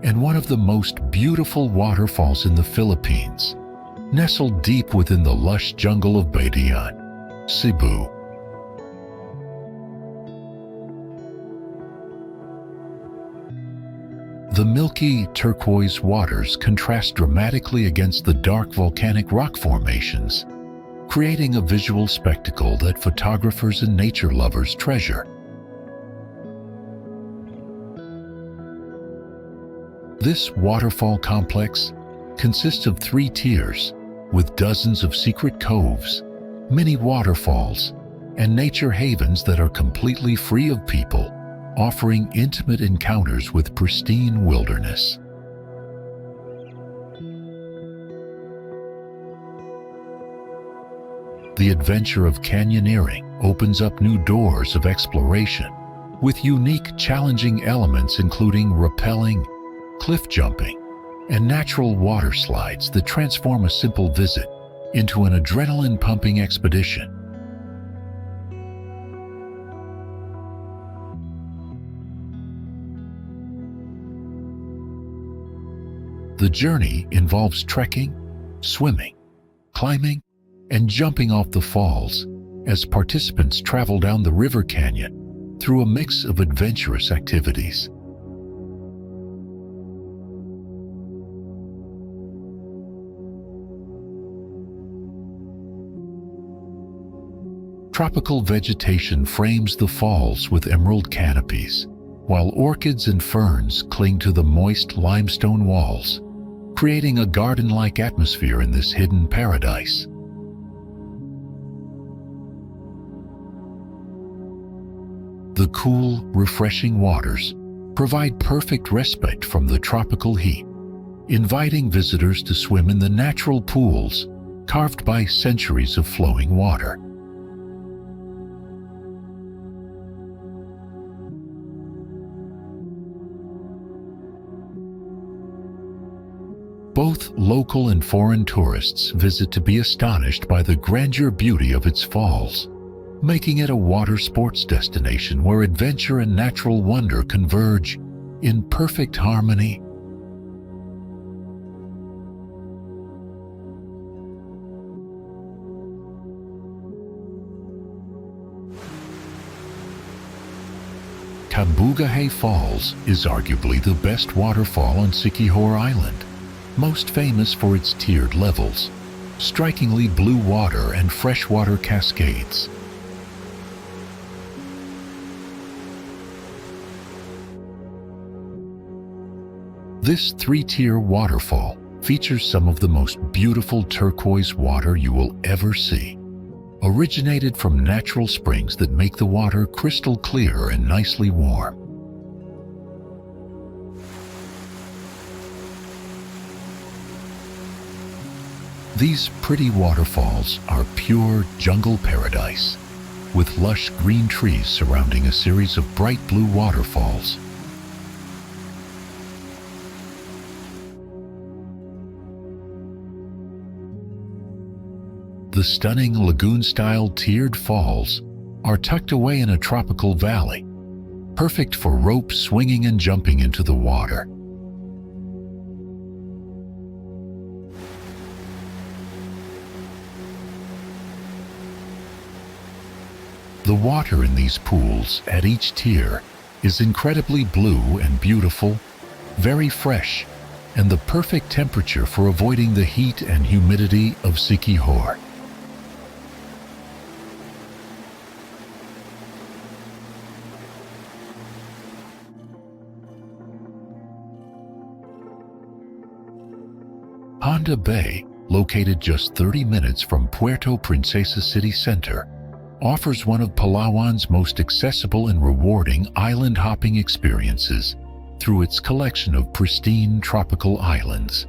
and one of the most beautiful waterfalls in the Philippines, nestled deep within the lush jungle of Batayan, Cebu. The milky turquoise waters contrast dramatically against the dark volcanic rock formations, creating a visual spectacle that photographers and nature lovers treasure. This waterfall complex consists of 3 tiers, with dozens of secret coves, mini waterfalls, and nature havens that are completely free of people, offering intimate encounters with pristine wilderness. The adventure of canyoneering opens up new doors of exploration, with unique, challenging elements including rappelling, cliff jumping, and natural water slides that transform a simple visit into an adrenaline-pumping expedition. The journey involves trekking, swimming, climbing, and jumping off the falls as participants travel down the river canyon through a mix of adventurous activities. Tropical vegetation frames the falls with emerald canopies, while orchids and ferns cling to the moist limestone walls, creating a garden-like atmosphere in this hidden paradise. The cool, refreshing waters provide perfect respite from the tropical heat, inviting visitors to swim in the natural pools carved by centuries of flowing water. Both local and foreign tourists visit to be astonished by the grandeur beauty of its falls, making it a water sports destination where adventure and natural wonder converge in perfect harmony. Cambugahay Falls is arguably the best waterfall on Siquijor Island, most famous for its tiered levels, strikingly blue water and freshwater cascades. This 3-tier waterfall features some of the most beautiful turquoise water you will ever see, originated from natural springs that make the water crystal clear and nicely warm. These pretty waterfalls are pure jungle paradise, with lush green trees surrounding a series of bright blue waterfalls. The stunning lagoon-style tiered falls are tucked away in a tropical valley, perfect for rope swinging and jumping into the water. The water in these pools at each tier is incredibly blue and beautiful, very fresh, and the perfect temperature for avoiding the heat and humidity of Siquijor. Honda Bay, located just 30 minutes from Puerto Princesa city center, offers one of Palawan's most accessible and rewarding island hopping experiences through its collection of pristine tropical islands.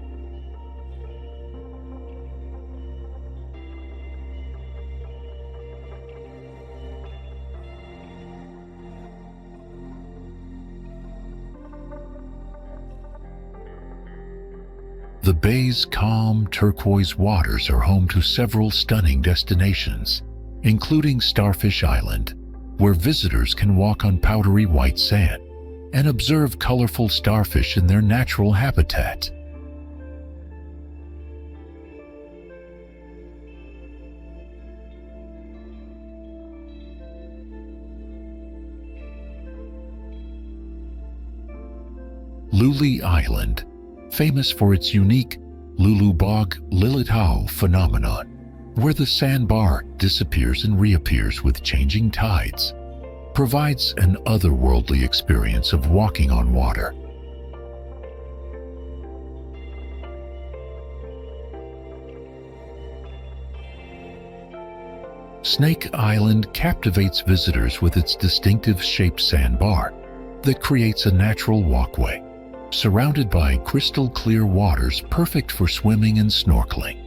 The bay's calm turquoise waters are home to several stunning destinations, including Starfish Island, where visitors can walk on powdery white sand and observe colorful starfish in their natural habitat. Luli Island, famous for its unique Lulubog Lilitao phenomenon, where the sandbar disappears and reappears with changing tides, provides an otherworldly experience of walking on water. Snake Island captivates visitors with its distinctive shaped sandbar that creates a natural walkway, surrounded by crystal clear waters perfect for swimming and snorkeling.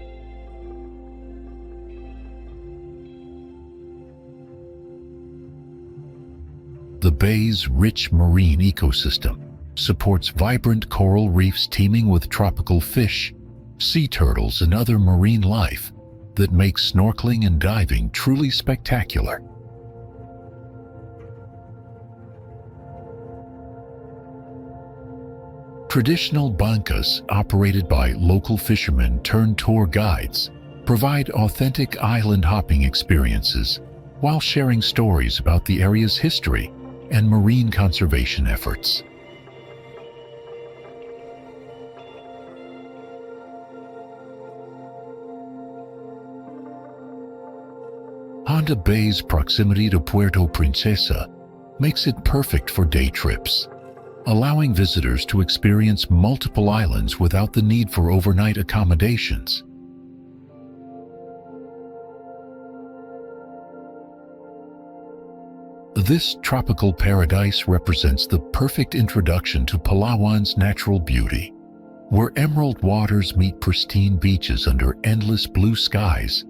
The bay's rich marine ecosystem supports vibrant coral reefs teeming with tropical fish, sea turtles, and other marine life that makes snorkeling and diving truly spectacular. Traditional bancas operated by local fishermen turned tour guides provide authentic island hopping experiences while sharing stories about the area's history and marine conservation efforts. Honda Bay's proximity to Puerto Princesa makes it perfect for day trips, allowing visitors to experience multiple islands without the need for overnight accommodations. This tropical paradise represents the perfect introduction to Palawan's natural beauty, where emerald waters meet pristine beaches under endless blue skies,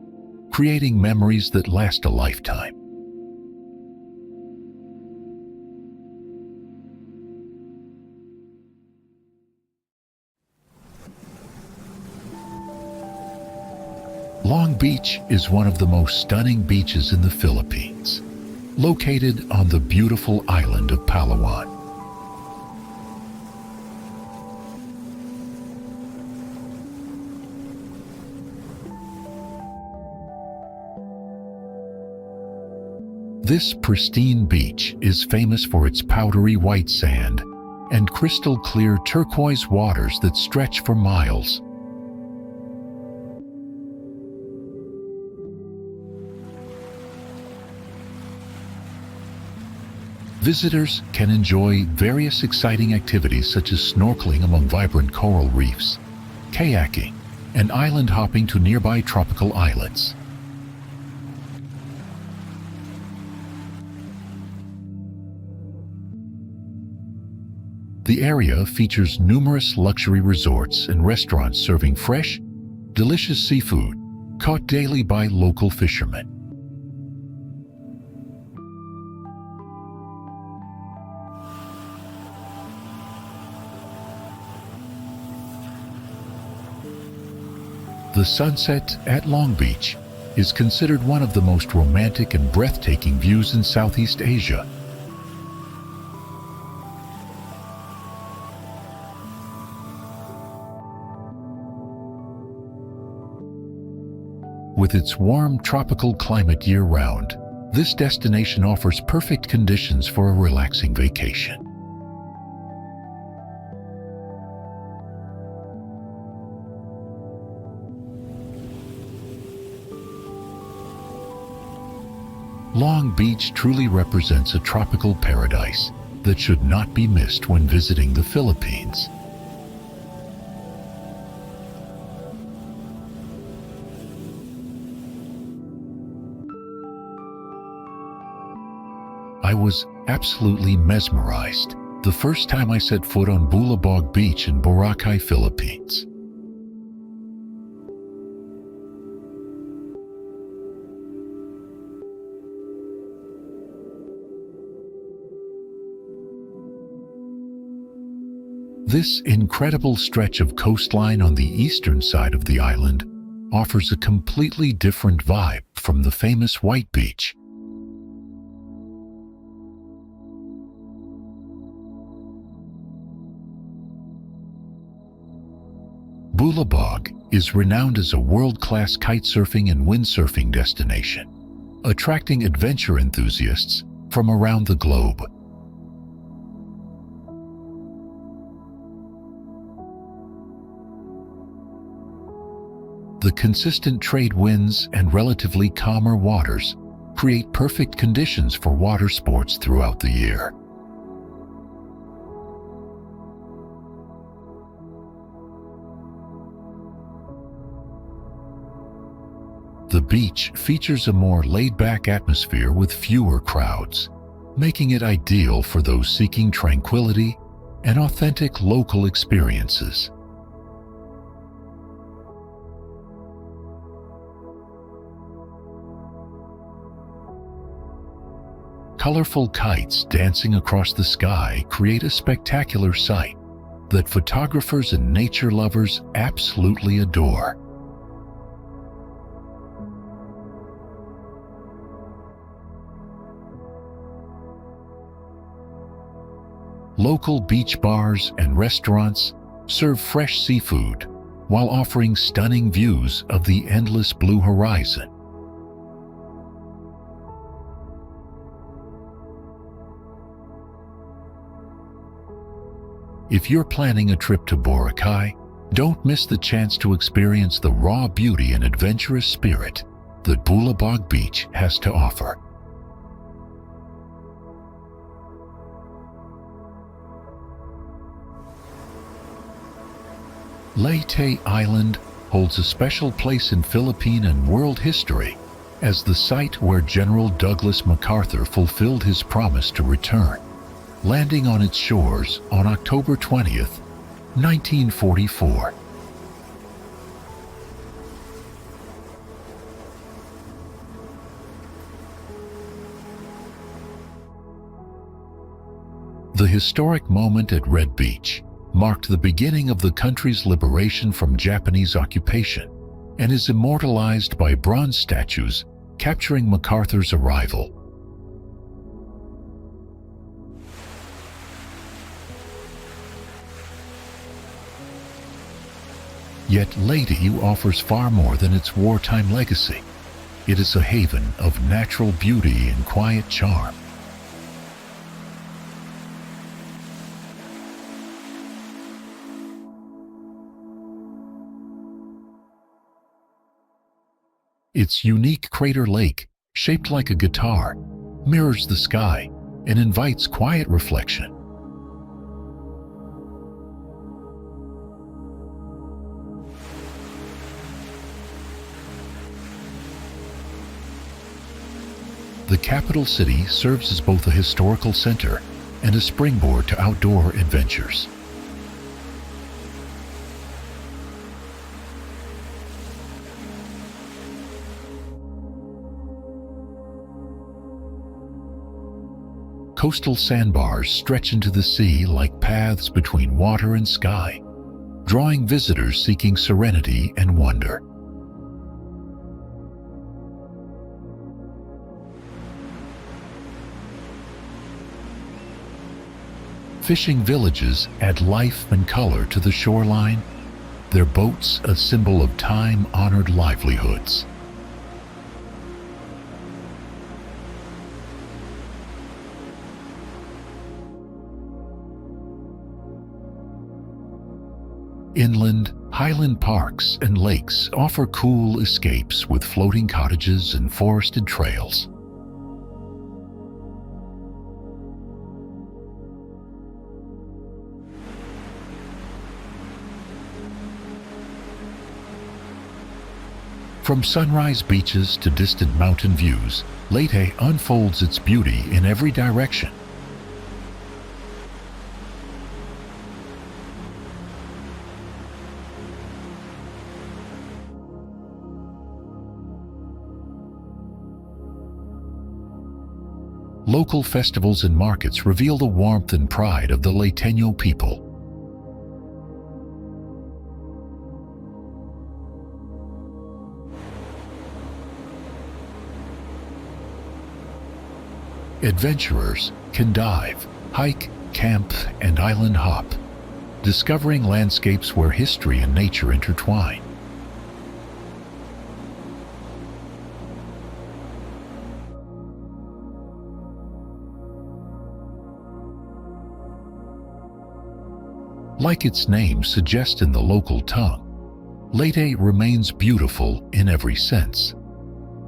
creating memories that last a lifetime. Long Beach is one of the most stunning beaches in the Philippines, located on the beautiful island of Palawan. This pristine beach is famous for its powdery white sand and crystal clear turquoise waters that stretch for miles. Visitors can enjoy various exciting activities such as snorkeling among vibrant coral reefs, kayaking, and island hopping to nearby tropical islets. The area features numerous luxury resorts and restaurants serving fresh, delicious seafood caught daily by local fishermen. The sunset at Long Beach is considered one of the most romantic and breathtaking views in Southeast Asia. With its warm tropical climate year-round, this destination offers perfect conditions for a relaxing vacation. Long Beach truly represents a tropical paradise that should not be missed when visiting the Philippines. I was absolutely mesmerized the first time I set foot on Bulabog Beach in Boracay, Philippines. This incredible stretch of coastline on the eastern side of the island offers a completely different vibe from the famous White Beach. Bulabog is renowned as a world-class kitesurfing and windsurfing destination, attracting adventure enthusiasts from around the globe. The consistent trade winds and relatively calmer waters create perfect conditions for water sports throughout the year. The beach features a more laid-back atmosphere with fewer crowds, making it ideal for those seeking tranquility and authentic local experiences. Colorful kites dancing across the sky create a spectacular sight that photographers and nature lovers absolutely adore. Local beach bars and restaurants serve fresh seafood while offering stunning views of the endless blue horizon. If you're planning a trip to Boracay, don't miss the chance to experience the raw beauty and adventurous spirit that Bulabog Beach has to offer. Leyte Island holds a special place in Philippine and world history as the site where General Douglas MacArthur fulfilled his promise to return, landing on its shores on October 20th, 1944. The historic moment at Red Beach marked the beginning of the country's liberation from Japanese occupation and is immortalized by bronze statues capturing MacArthur's arrival. Yet Leyte offers far more than its wartime legacy. It is a haven of natural beauty and quiet charm. Its unique crater lake, shaped like a guitar, mirrors the sky and invites quiet reflection. The capital city serves as both a historical center and a springboard to outdoor adventures. Coastal sandbars stretch into the sea like paths between water and sky, drawing visitors seeking serenity and wonder. Fishing villages add life and color to the shoreline, their boats a symbol of time-honored livelihoods. Inland, highland parks and lakes offer cool escapes with floating cottages and forested trails. From sunrise beaches to distant mountain views, Leyte unfolds its beauty in every direction. Local festivals and markets reveal the warmth and pride of the Leyteño people. Adventurers can dive, hike, camp, and island hop, discovering landscapes where history and nature intertwine. Like its name suggests in the local tongue, Leyte remains beautiful in every sense,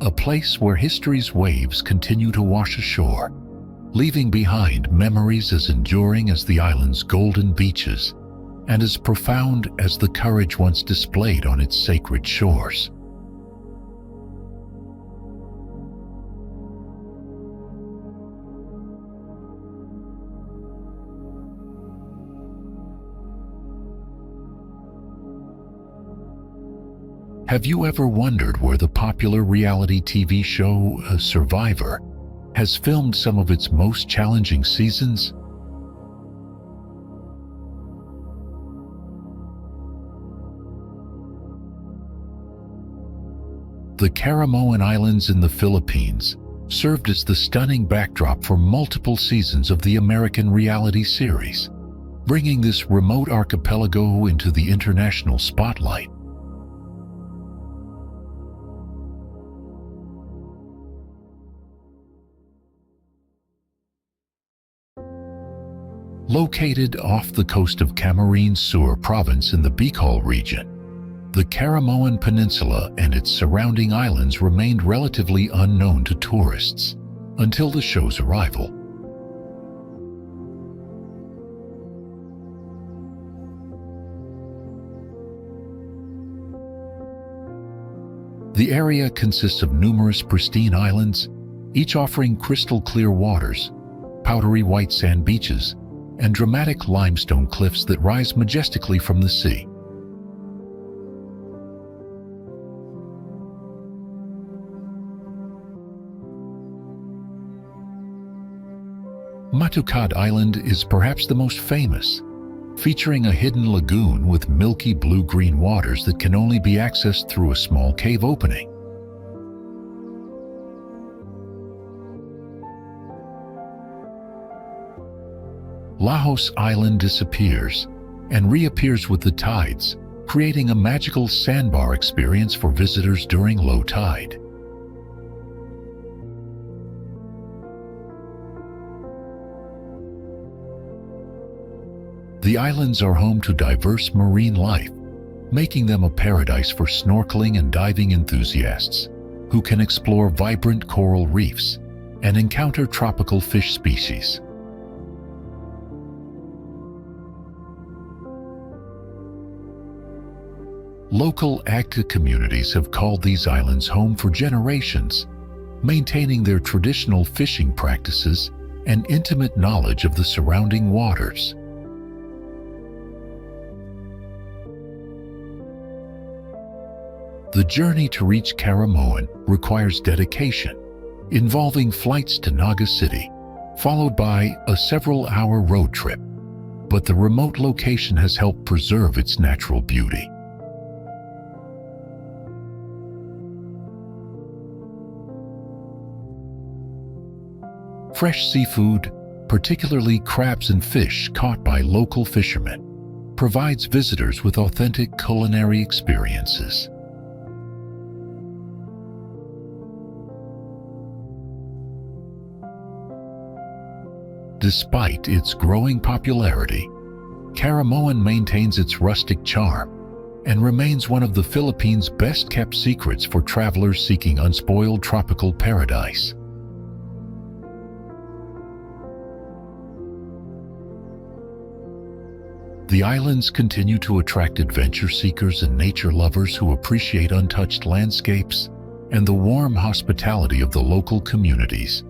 a place where history's waves continue to wash ashore, leaving behind memories as enduring as the island's golden beaches and as profound as the courage once displayed on its sacred shores. Have you ever wondered where the popular reality TV show Survivor has filmed some of its most challenging seasons? The Caramoan Islands in the Philippines served as the stunning backdrop for multiple seasons of the American reality series, bringing this remote archipelago into the international spotlight. Located off the coast of Camarines Sur province in the Bicol region, the Caramoan Peninsula and its surrounding islands remained relatively unknown to tourists until the show's arrival. The area consists of numerous pristine islands, each offering crystal clear waters, powdery white sand beaches, and dramatic limestone cliffs that rise majestically from the sea. Matucad Island is perhaps the most famous, featuring a hidden lagoon with milky blue-green waters that can only be accessed through a small cave opening. Lajos Island disappears and reappears with the tides, creating a magical sandbar experience for visitors during low tide. The islands are home to diverse marine life, making them a paradise for snorkeling and diving enthusiasts who can explore vibrant coral reefs and encounter tropical fish species. Local Acta communities have called these islands home for generations, maintaining their traditional fishing practices and intimate knowledge of the surrounding waters. The journey to reach Caramoan requires dedication, involving flights to Naga City, followed by a several-hour road trip, but the remote location has helped preserve its natural beauty. Fresh seafood, particularly crabs and fish caught by local fishermen, provides visitors with authentic culinary experiences. Despite its growing popularity, Caramoan maintains its rustic charm and remains one of the Philippines' best-kept secrets for travelers seeking unspoiled tropical paradise. The islands continue to attract adventure seekers and nature lovers who appreciate untouched landscapes and the warm hospitality of the local communities.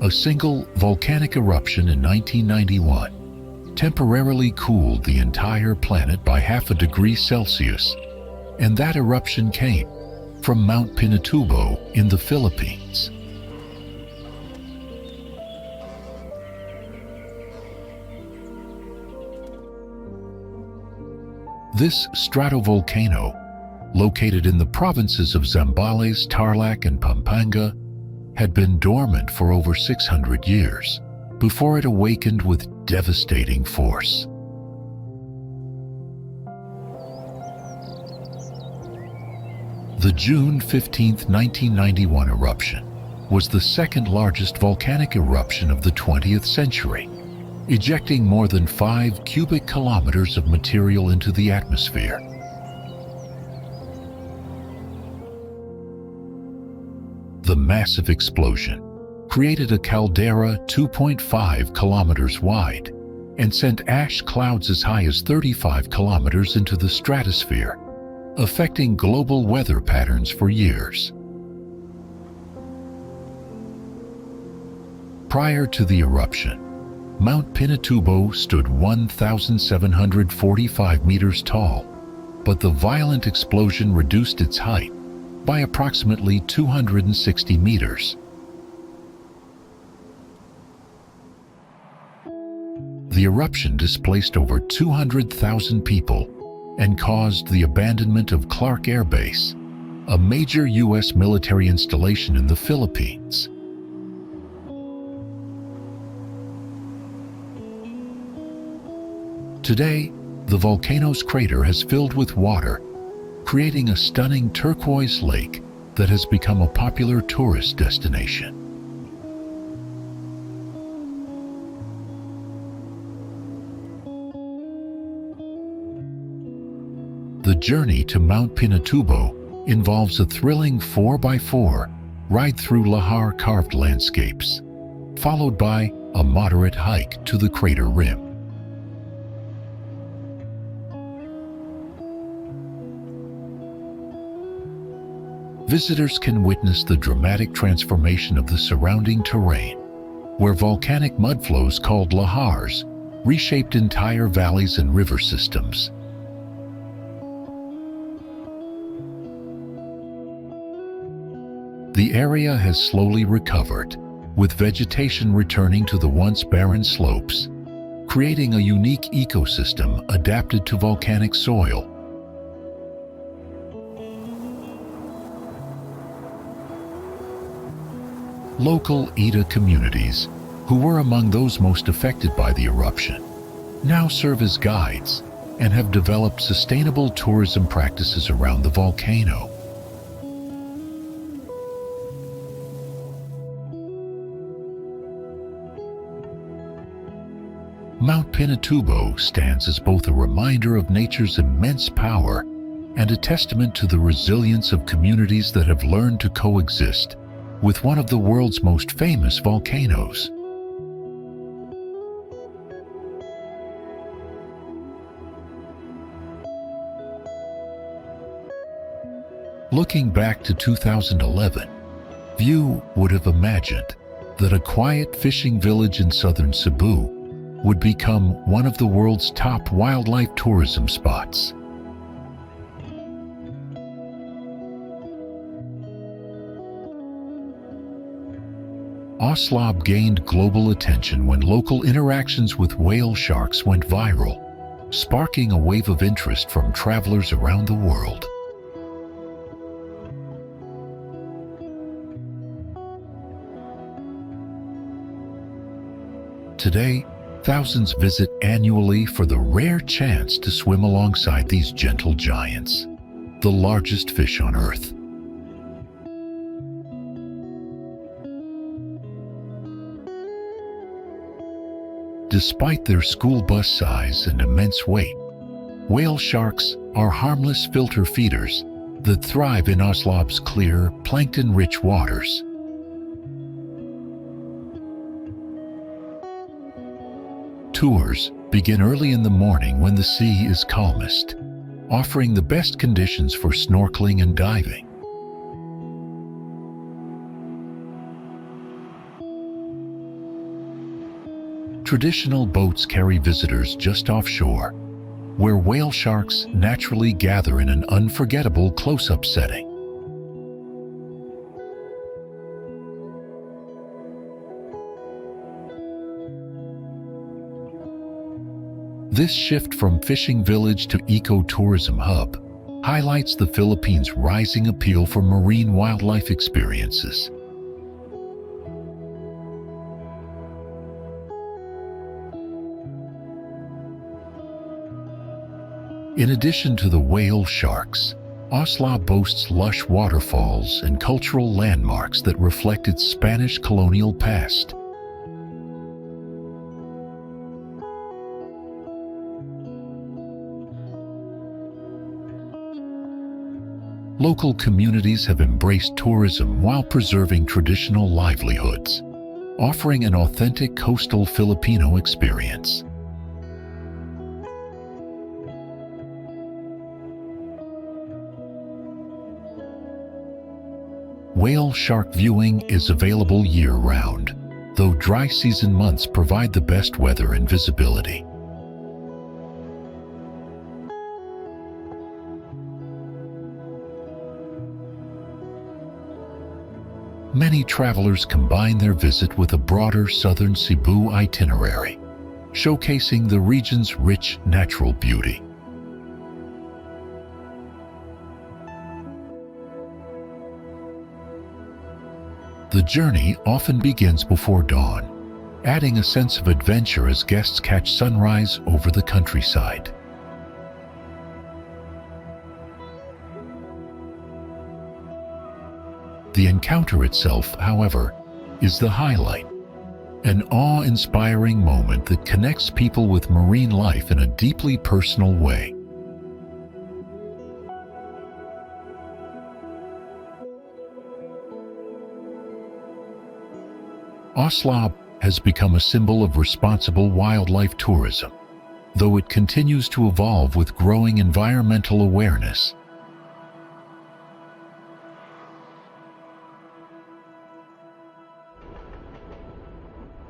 A single volcanic eruption in 1991 temporarily cooled the entire planet by half a degree Celsius, and that eruption came from Mount Pinatubo in the Philippines. This stratovolcano, located in the provinces of Zambales, Tarlac, and Pampanga, had been dormant for over 600 years before it awakened with devastating force. The June 15, 1991 eruption was the second largest volcanic eruption of the 20th century, ejecting more than 5 cubic kilometers of material into the atmosphere. The massive explosion created a caldera 2.5 kilometers wide and sent ash clouds as high as 35 kilometers into the stratosphere, affecting global weather patterns for years. Prior to the eruption, Mount Pinatubo stood 1,745 meters tall, but the violent explosion reduced its height by approximately 260 meters. The eruption displaced over 200,000 people and caused the abandonment of Clark Air Base, a major U.S. military installation in the Philippines. Today, the volcano's crater has filled with water, creating a stunning turquoise lake that has become a popular tourist destination. The journey to Mount Pinatubo involves a thrilling 4x4 ride through lahar-carved landscapes, followed by a moderate hike to the crater rim. Visitors can witness the dramatic transformation of the surrounding terrain, where volcanic mudflows called lahars reshaped entire valleys and river systems. The area has slowly recovered, with vegetation returning to the once barren slopes, creating a unique ecosystem adapted to volcanic soil. Local Ida communities, who were among those most affected by the eruption, now serve as guides and have developed sustainable tourism practices around the volcano. Mount Pinatubo stands as both a reminder of nature's immense power and a testament to the resilience of communities that have learned to coexist with one of the world's most famous volcanoes. Looking back to 2011, few would have imagined that a quiet fishing village in southern Cebu would become one of the world's top wildlife tourism spots. Oslab gained global attention when local interactions with whale sharks went viral, sparking a wave of interest from travelers around the world. Today, thousands visit annually for the rare chance to swim alongside these gentle giants, the largest fish on Earth. Despite their school bus size and immense weight, whale sharks are harmless filter feeders that thrive in Oslab's clear, plankton-rich waters. Tours begin early in the morning when the sea is calmest, offering the best conditions for snorkeling and diving. Traditional boats carry visitors just offshore, where whale sharks naturally gather in an unforgettable close-up setting. This shift from fishing village to eco-tourism hub highlights the Philippines' rising appeal for marine wildlife experiences. In addition to the whale sharks, Isla boasts lush waterfalls and cultural landmarks that reflect its Spanish colonial past. Local communities have embraced tourism while preserving traditional livelihoods, offering an authentic coastal Filipino experience. Whale shark viewing is available year-round, though dry season months provide the best weather and visibility. Many travelers combine their visit with a broader southern Cebu itinerary, showcasing the region's rich natural beauty. The journey often begins before dawn, adding a sense of adventure as guests catch sunrise over the countryside. The encounter itself, however, is the highlight, an awe-inspiring moment that connects people with marine life in a deeply personal way. Isla has become a symbol of responsible wildlife tourism, though it continues to evolve with growing environmental awareness.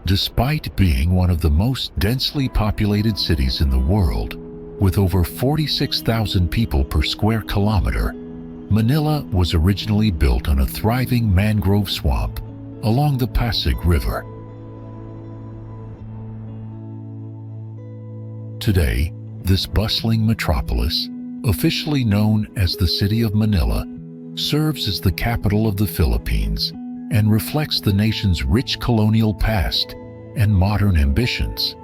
Despite being one of the most densely populated cities in the world, with over 46,000 people per square kilometer, Manila was originally built on a thriving mangrove swamp along the Pasig River. Today, this bustling metropolis, officially known as the City of Manila, serves as the capital of the Philippines and reflects the nation's rich colonial past and modern ambitions.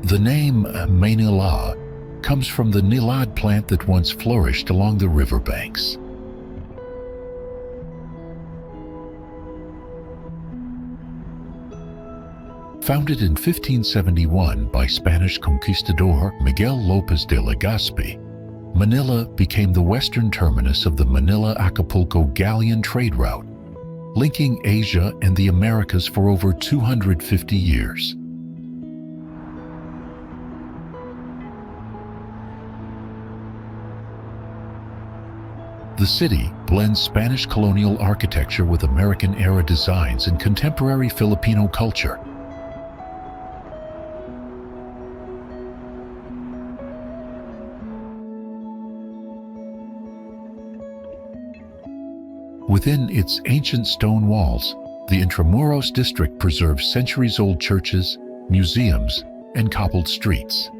The name Manila comes from the nilad plant that once flourished along the riverbanks. Founded in 1571 by Spanish conquistador Miguel López de Legazpi, Manila became the western terminus of the Manila-Acapulco galleon trade route, linking Asia and the Americas for over 250 years. The city blends Spanish colonial architecture with American-era designs and contemporary Filipino culture. Within its ancient stone walls, the Intramuros district preserves centuries-old churches, museums, and cobbled streets.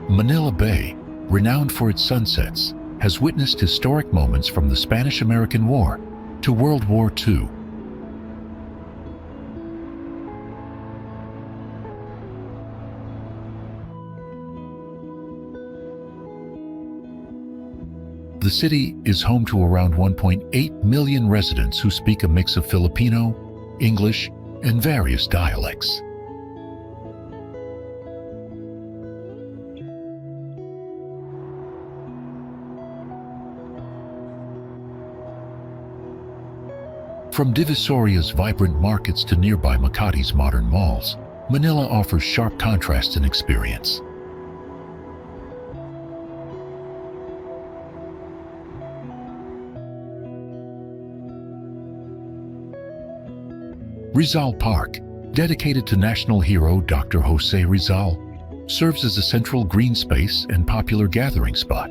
Manila Bay, renowned for its sunsets, has witnessed historic moments from the Spanish-American War to World War II. The city is home to around 1.8 million residents who speak a mix of Filipino, English, and various dialects. From Divisoria's vibrant markets to nearby Makati's modern malls, Manila offers sharp contrast in experience. Rizal Park, dedicated to national hero Dr. Jose Rizal, serves as a central green space and popular gathering spot.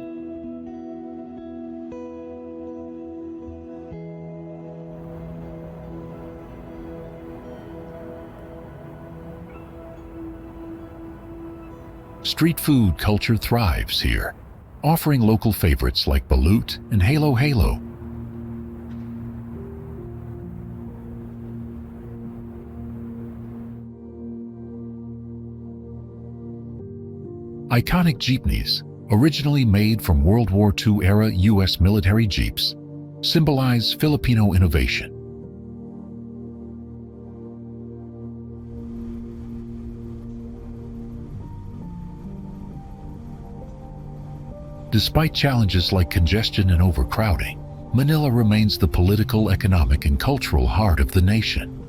Street food culture thrives here, offering local favorites like balut and halo halo. Iconic jeepneys, originally made from World War II-era U.S. military jeeps, symbolize Filipino innovation. Despite challenges like congestion and overcrowding, Manila remains the political, economic, and cultural heart of the nation.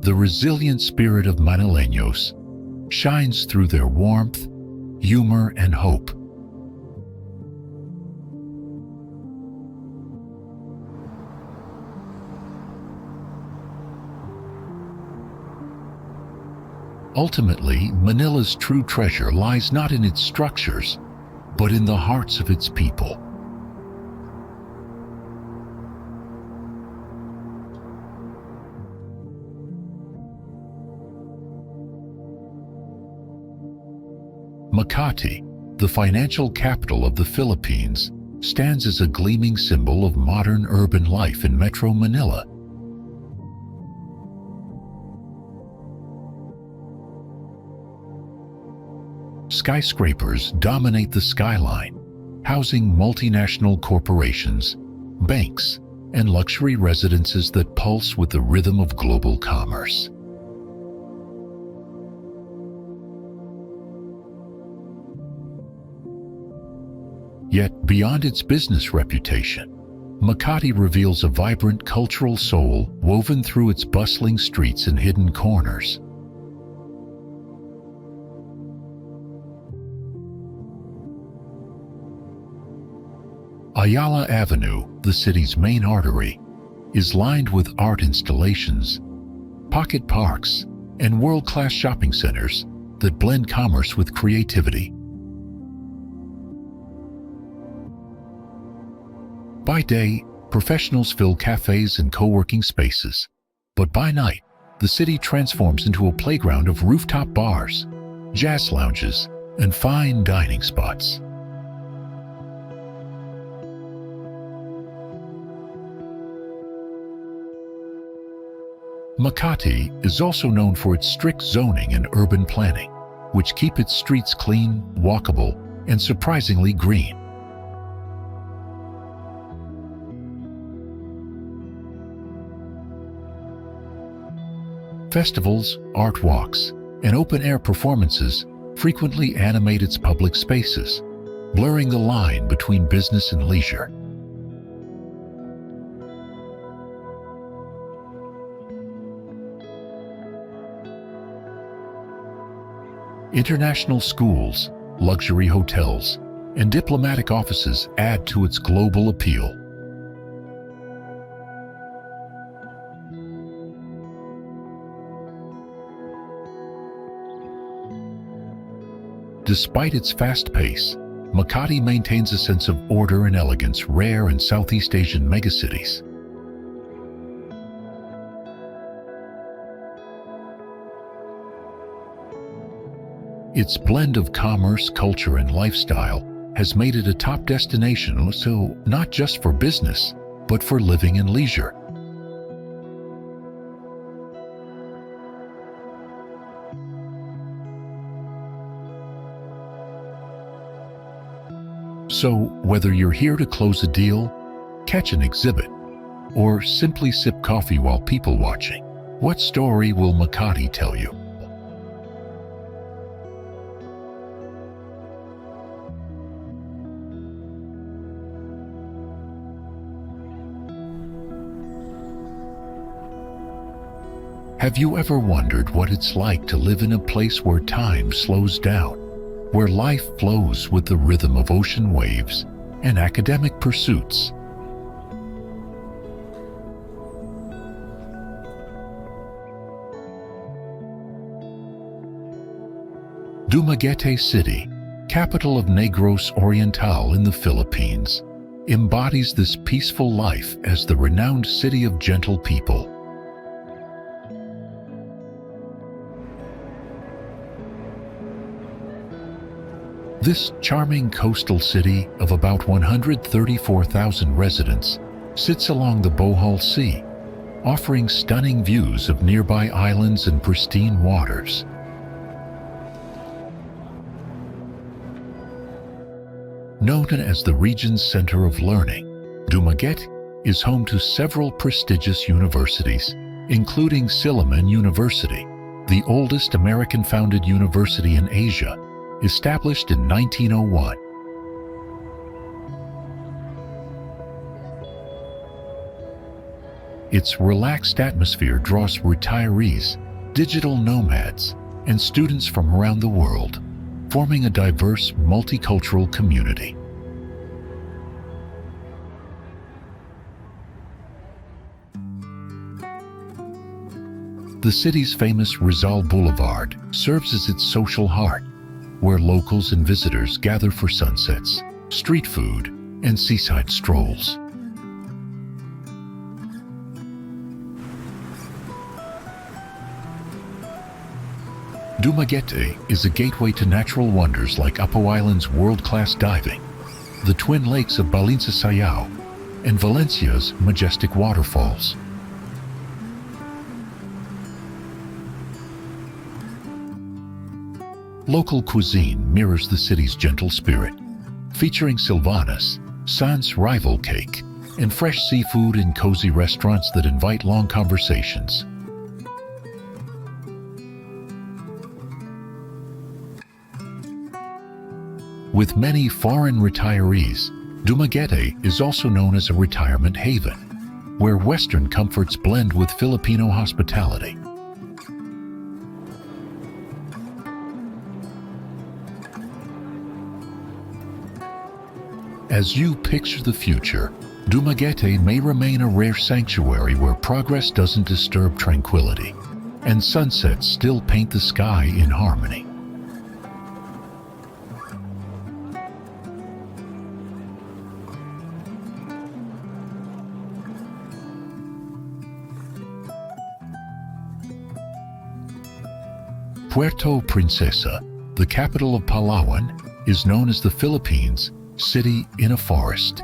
The resilient spirit of Manileños shines through their warmth, humor, and hope. Ultimately, Manila's true treasure lies not in its structures, but in the hearts of its people. Makati, the financial capital of the Philippines, stands as a gleaming symbol of modern urban life in Metro Manila. Skyscrapers dominate the skyline, housing multinational corporations, banks, and luxury residences that pulse with the rhythm of global commerce. Yet, beyond its business reputation, Makati reveals a vibrant cultural soul woven through its bustling streets and hidden corners. Ayala Avenue, the city's main artery, is lined with art installations, pocket parks, and world-class shopping centers that blend commerce with creativity. By day, professionals fill cafes and co-working spaces, but by night, the city transforms into a playground of rooftop bars, jazz lounges, and fine dining spots. Makati is also known for its strict zoning and urban planning, which keep its streets clean, walkable, and surprisingly green. Festivals, art walks, and open-air performances frequently animate its public spaces, blurring the line between business and leisure. International schools, luxury hotels, and diplomatic offices add to its global appeal. Despite its fast pace, Makati maintains a sense of order and elegance rare in Southeast Asian megacities. Its blend of commerce, culture, and lifestyle has made it a top destination, so not just for business, but for living and leisure. So, whether you're here to close a deal, catch an exhibit, or simply sip coffee while people watching, what story will Makati tell you? Have you ever wondered what it's like to live in a place where time slows down, where life flows with the rhythm of ocean waves, and academic pursuits. Dumaguete City, capital of Negros Oriental in the Philippines, embodies this peaceful life as the renowned city of gentle people. This charming coastal city of about 134,000 residents sits along the Bohol Sea, offering stunning views of nearby islands and pristine waters. Known as the region's center of learning, Dumaguete is home to several prestigious universities, including Silliman University, the oldest American-founded university in Asia, established in 1901. Its relaxed atmosphere draws retirees, digital nomads, and students from around the world, forming a diverse, multicultural community. The city's famous Rizal Boulevard serves as its social heart, where locals and visitors gather for sunsets, street food, and seaside strolls. Dumaguete is a gateway to natural wonders like Apo Island's world-class diving, the twin lakes of Balinsasayao, and Valencia's majestic waterfalls. Local cuisine mirrors the city's gentle spirit, featuring Silvanas, Sans rival cake, and fresh seafood in cozy restaurants that invite long conversations. With many foreign retirees, Dumaguete is also known as a retirement haven, where Western comforts blend with Filipino hospitality. As you picture the future, Dumaguete may remain a rare sanctuary where progress doesn't disturb tranquility, and sunsets still paint the sky in harmony. Puerto Princesa, the capital of Palawan, is known as the Philippines' city in a forest.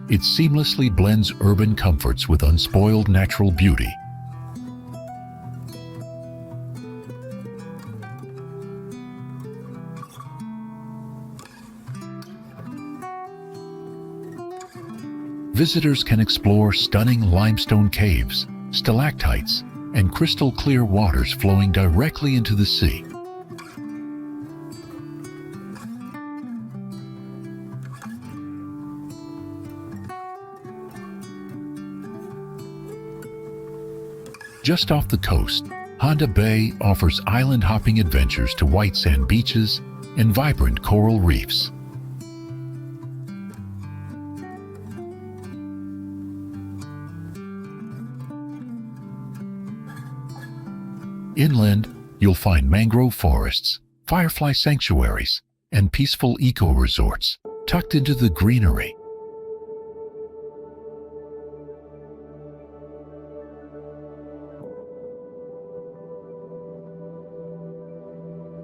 It seamlessly blends urban comforts with unspoiled natural beauty. Visitors can explore stunning limestone caves, stalactites, and crystal-clear waters flowing directly into the sea. Just off the coast, Honda Bay offers island-hopping adventures to white sand beaches and vibrant coral reefs. Inland, you'll find mangrove forests, firefly sanctuaries, and peaceful eco-resorts tucked into the greenery.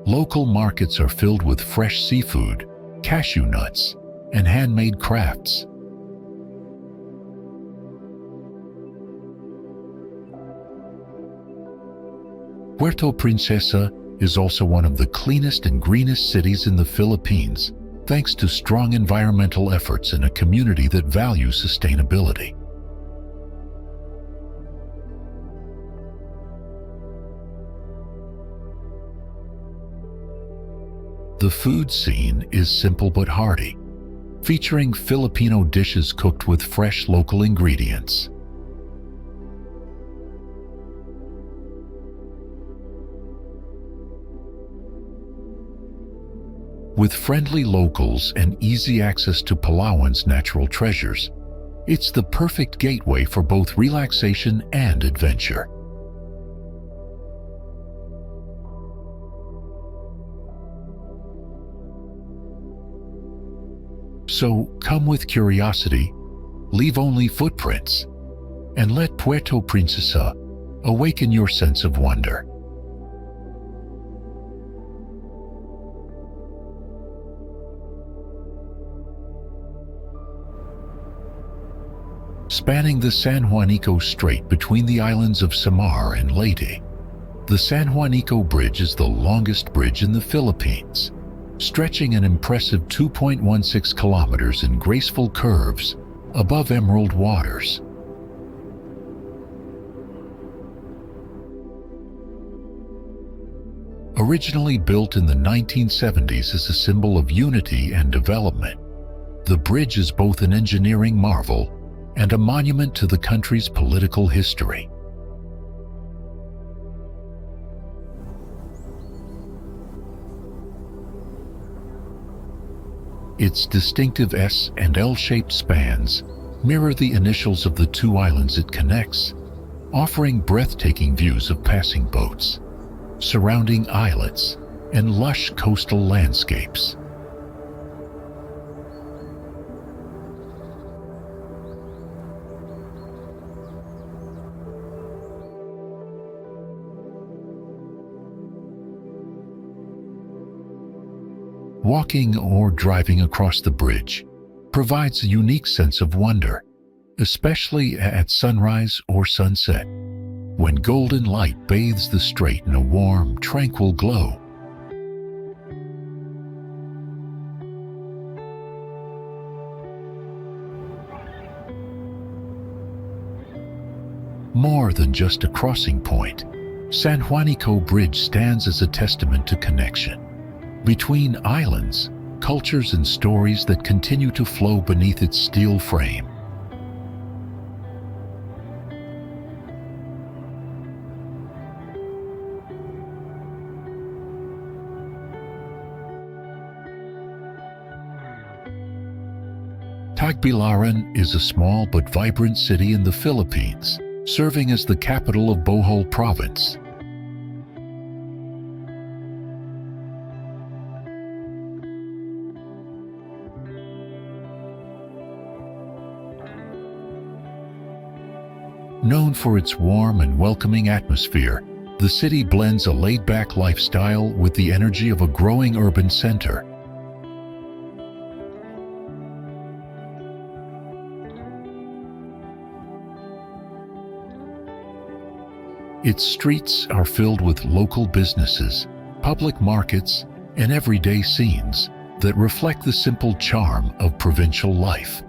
Local markets are filled with fresh seafood, cashew nuts, and handmade crafts. Puerto Princesa is also one of the cleanest and greenest cities in the Philippines, thanks to strong environmental efforts and a community that values sustainability. The food scene is simple but hearty, featuring Filipino dishes cooked with fresh local ingredients. With friendly locals and easy access to Palawan's natural treasures, it's the perfect gateway for both relaxation and adventure. So come with curiosity, leave only footprints, and let Puerto Princesa awaken your sense of wonder. Spanning the San Juanico Strait between the islands of Samar and Leyte, the San Juanico Bridge is the longest bridge in the Philippines, stretching an impressive 2.16 kilometers in graceful curves above emerald waters. Originally built in the 1970s as a symbol of unity and development, the bridge is both an engineering marvel and a monument to the country's political history. Its distinctive S and L-shaped spans mirror the initials of the two islands it connects, offering breathtaking views of passing boats, surrounding islets, and lush coastal landscapes. Walking or driving across the bridge provides a unique sense of wonder, especially at sunrise or sunset, when golden light bathes the strait in a warm, tranquil glow. More than just a crossing point, San Juanico Bridge stands as a testament to connection between islands, cultures, and stories that continue to flow beneath its steel frame. Tagbilaran is a small but vibrant city in the Philippines, serving as the capital of Bohol Province. Known for its warm and welcoming atmosphere, the city blends a laid-back lifestyle with the energy of a growing urban center. Its streets are filled with local businesses, public markets, and everyday scenes that reflect the simple charm of provincial life.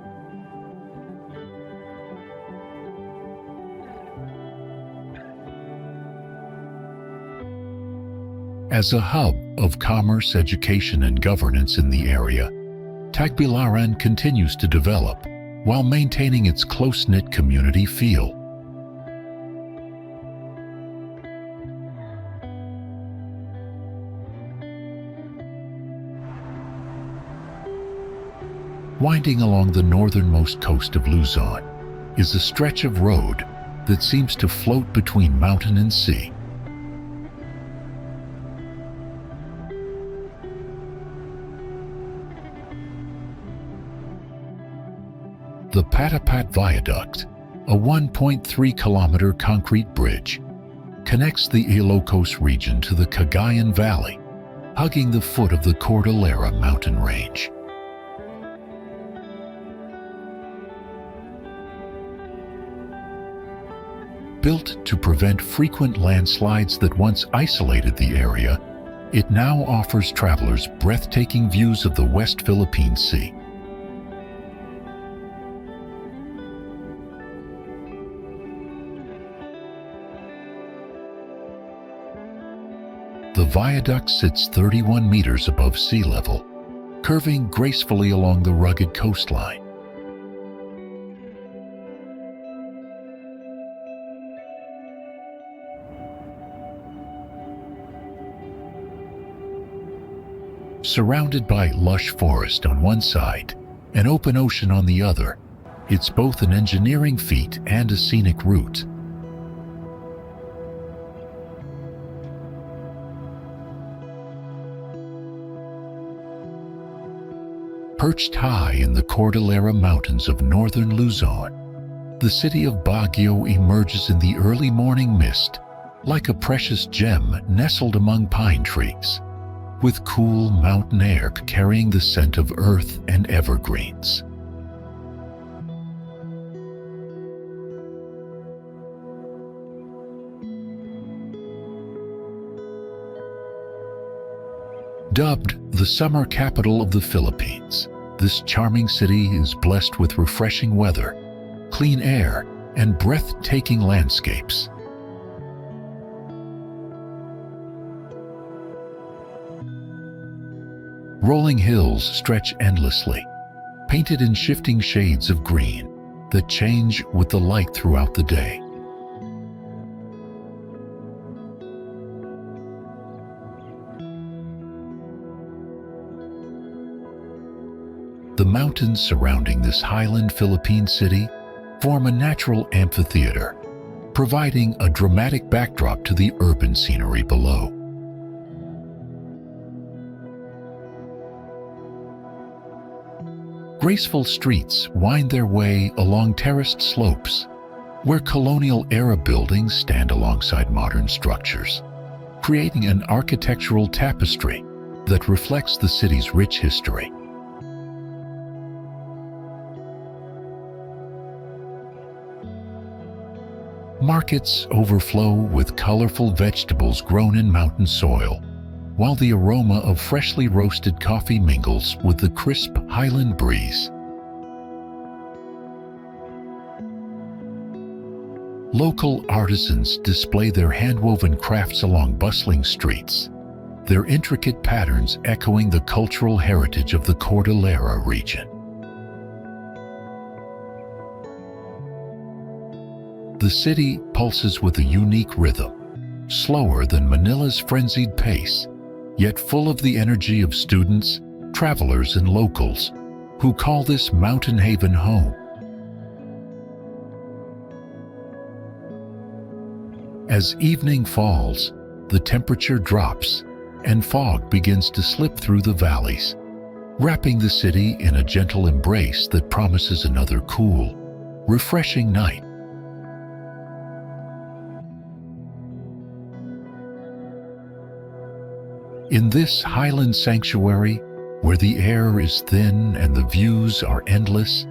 As a hub of commerce, education, and governance in the area, Tagbilaran continues to develop while maintaining its close-knit community feel. Winding along the northernmost coast of Luzon is a stretch of road that seems to float between mountain and sea. The Patapat Viaduct, a 1.3-kilometer concrete bridge, connects the Ilocos region to the Cagayan Valley, hugging the foot of the Cordillera mountain range. Built to prevent frequent landslides that once isolated the area, it now offers travelers breathtaking views of the West Philippine Sea. The viaduct sits 31 meters above sea level, curving gracefully along the rugged coastline. Surrounded by lush forest on one side and open ocean on the other, it's both an engineering feat and a scenic route. Perched high in the Cordillera Mountains of northern Luzon, the city of Baguio emerges in the early morning mist like a precious gem nestled among pine trees, with cool mountain air carrying the scent of earth and evergreens. Dubbed the summer capital of the Philippines, this charming city is blessed with refreshing weather, clean air, and breathtaking landscapes. Rolling hills stretch endlessly, painted in shifting shades of green that change with the light throughout the day. The mountains surrounding this highland Philippine city form a natural amphitheater, providing a dramatic backdrop to the urban scenery below. Graceful streets wind their way along terraced slopes, where colonial-era buildings stand alongside modern structures, creating an architectural tapestry that reflects the city's rich history. Markets overflow with colorful vegetables grown in mountain soil, while the aroma of freshly roasted coffee mingles with the crisp highland breeze. Local artisans display their hand-woven crafts along bustling streets, their intricate patterns echoing the cultural heritage of the Cordillera region. The city pulses with a unique rhythm, slower than Manila's frenzied pace, yet full of the energy of students, travelers, and locals who call this mountain haven home. As evening falls, the temperature drops and fog begins to slip through the valleys, wrapping the city in a gentle embrace that promises another cool, refreshing night. In this highland sanctuary, where the air is thin and the views are endless,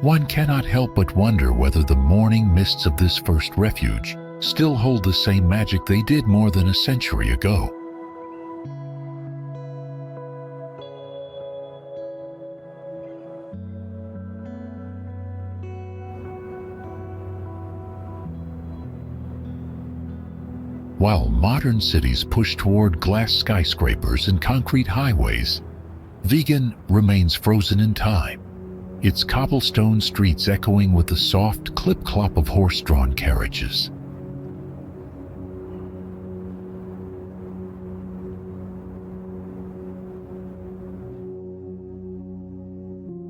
one cannot help but wonder whether the morning mists of this first refuge still hold the same magic they did more than a century ago. While modern cities push toward glass skyscrapers and concrete highways, Vieques remains frozen in time, its cobblestone streets echoing with the soft clip-clop of horse-drawn carriages.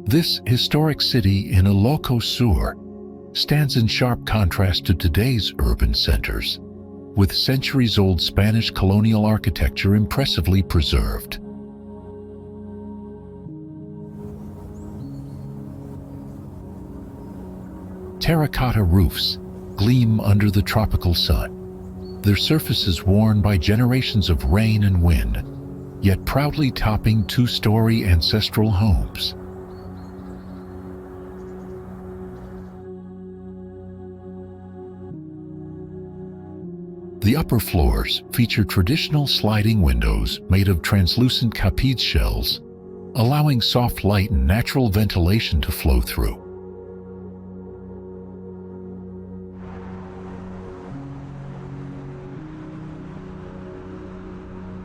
This historic city in Ilocos Sur stands in sharp contrast to today's urban centers, with centuries-old Spanish colonial architecture impressively preserved. Terracotta roofs gleam under the tropical sun, their surfaces worn by generations of rain and wind, yet proudly topping two-story ancestral homes. The upper floors feature traditional sliding windows made of translucent capite shells, allowing soft light and natural ventilation to flow through.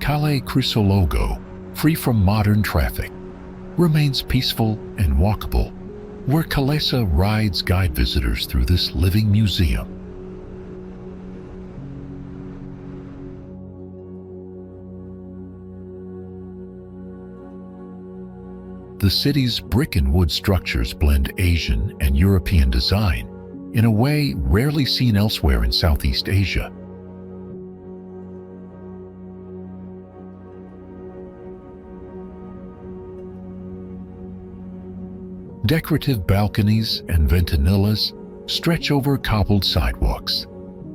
Calle Crisologo, free from modern traffic, remains peaceful and walkable, where Calesa rides guide visitors through this living museum. The city's brick and wood structures blend Asian and European design in a way rarely seen elsewhere in Southeast Asia. Decorative balconies and ventanillas stretch over cobbled sidewalks,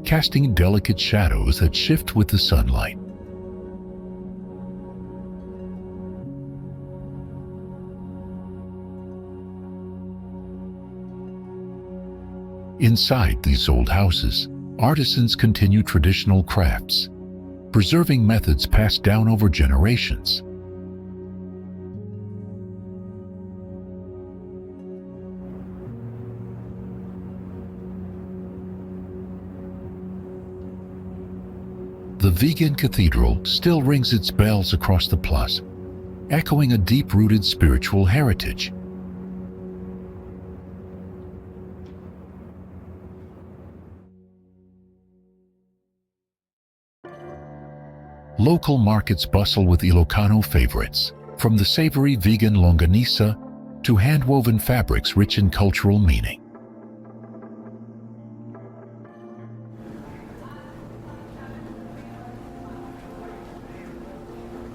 casting delicate shadows that shift with the sunlight. Inside these old houses, artisans continue traditional crafts, preserving methods passed down over generations. The Vegan Cathedral still rings its bells across the plaza, echoing a deep-rooted spiritual heritage. Local markets bustle with Ilocano favorites, from the savory vegan longanisa to hand-woven fabrics rich in cultural meaning.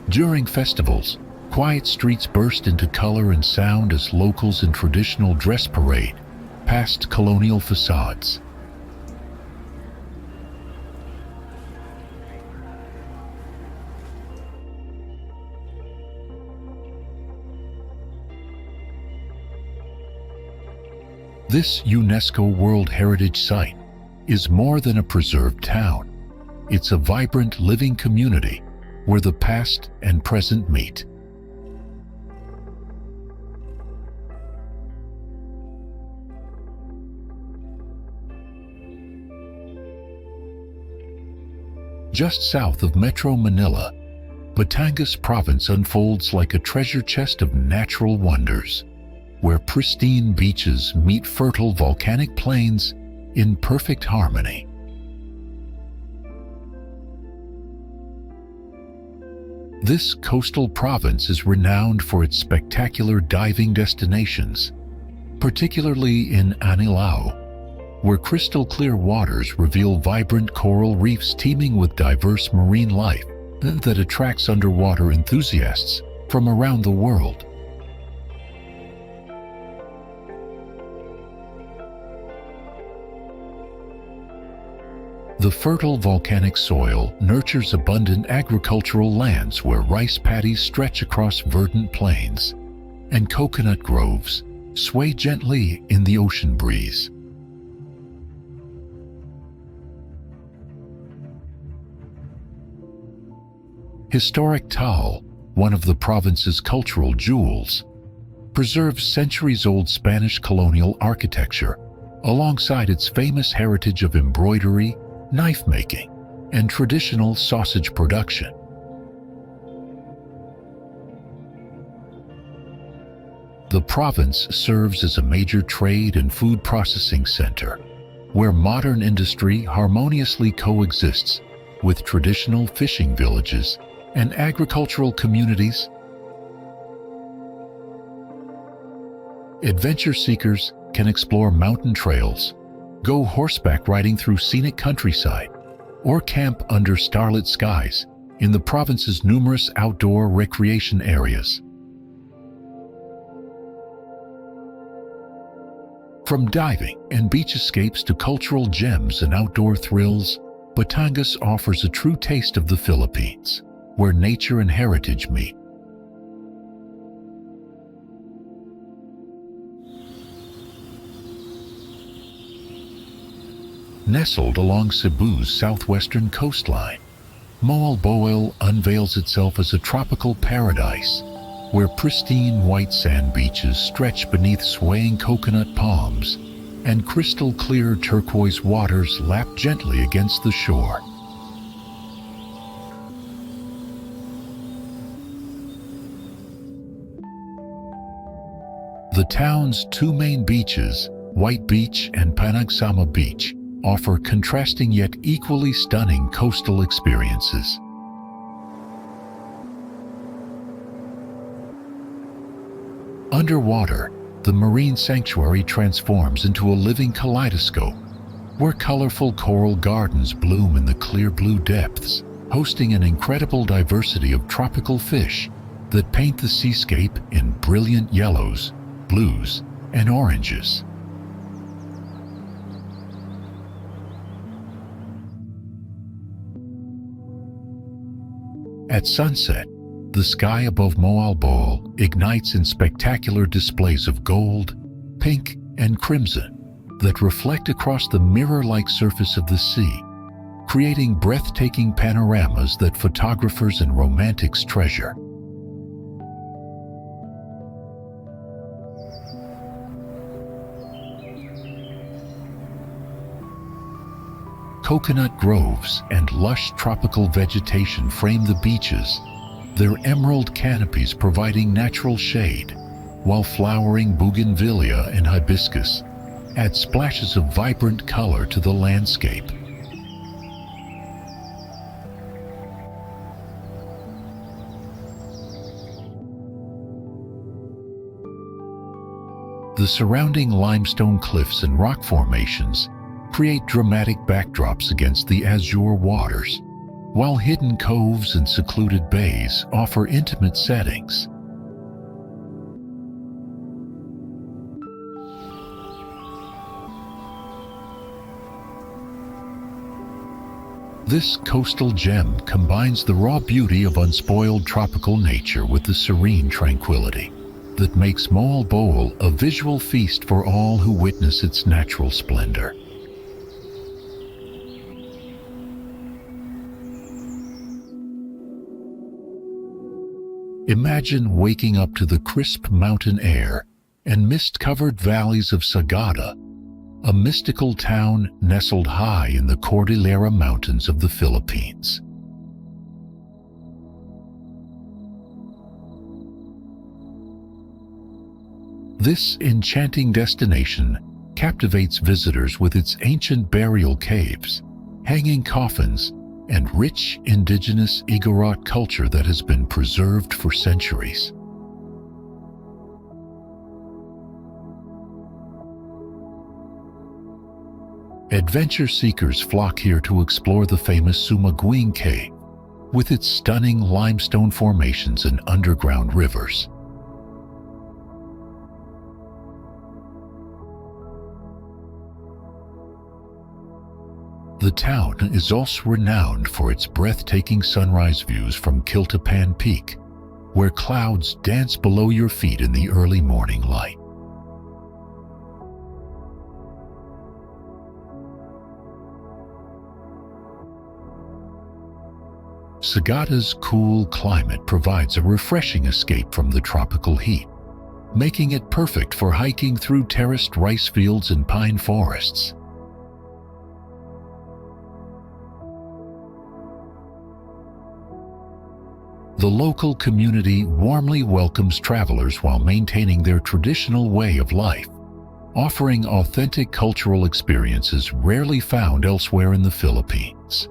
During festivals, quiet streets burst into color and sound as locals in traditional dress parade past colonial facades. This UNESCO World Heritage Site is more than a preserved town. It's a vibrant, living community where the past and present meet. Just south of Metro Manila, Batangas Province unfolds like a treasure chest of natural wonders, where pristine beaches meet fertile volcanic plains in perfect harmony. This coastal province is renowned for its spectacular diving destinations, particularly in Anilao, where crystal-clear waters reveal vibrant coral reefs teeming with diverse marine life that attracts underwater enthusiasts from around the world. The fertile volcanic soil nurtures abundant agricultural lands where rice paddies stretch across verdant plains, and coconut groves sway gently in the ocean breeze. Historic Taal, one of the province's cultural jewels, preserves centuries-old Spanish colonial architecture alongside its famous heritage of embroidery, knife-making, and traditional sausage production. The province serves as a major trade and food processing center, where modern industry harmoniously coexists with traditional fishing villages and agricultural communities. Adventure seekers can explore mountain trails, go horseback riding through scenic countryside, or camp under starlit skies in the province's numerous outdoor recreation areas. From diving and beach escapes to cultural gems and outdoor thrills, Batangas offers a true taste of the Philippines, where nature and heritage meet. Nestled along Cebu's southwestern coastline, Moalboal unveils itself as a tropical paradise, where pristine white sand beaches stretch beneath swaying coconut palms and crystal-clear turquoise waters lap gently against the shore. The town's two main beaches, White Beach and Panagsama Beach, offer contrasting yet equally stunning coastal experiences. Underwater, the marine sanctuary transforms into a living kaleidoscope, where colorful coral gardens bloom in the clear blue depths, hosting an incredible diversity of tropical fish that paint the seascape in brilliant yellows, blues, and oranges. At sunset, the sky above Moalboal ignites in spectacular displays of gold, pink, and crimson that reflect across the mirror-like surface of the sea, creating breathtaking panoramas that photographers and romantics treasure. Coconut groves and lush tropical vegetation frame the beaches, their emerald canopies providing natural shade, while flowering bougainvillea and hibiscus add splashes of vibrant color to the landscape. The surrounding limestone cliffs and rock formations create dramatic backdrops against the azure waters, while hidden coves and secluded bays offer intimate settings. This coastal gem combines the raw beauty of unspoiled tropical nature with the serene tranquility that makes Moalboal a visual feast for all who witness its natural splendor. Imagine waking up to the crisp mountain air and mist-covered valleys of Sagada, a mystical town nestled high in the Cordillera Mountains of the Philippines. This enchanting destination captivates visitors with its ancient burial caves, hanging coffins, and rich indigenous Igorot culture that has been preserved for centuries. Adventure seekers flock here to explore the famous Sumaguing Cave, with its stunning limestone formations and underground rivers. The town is also renowned for its breathtaking sunrise views from Kiltapan Peak, where clouds dance below your feet in the early morning light. Sagada's cool climate provides a refreshing escape from the tropical heat, making it perfect for hiking through terraced rice fields and pine forests. The local community warmly welcomes travelers while maintaining their traditional way of life, offering authentic cultural experiences rarely found elsewhere in the Philippines.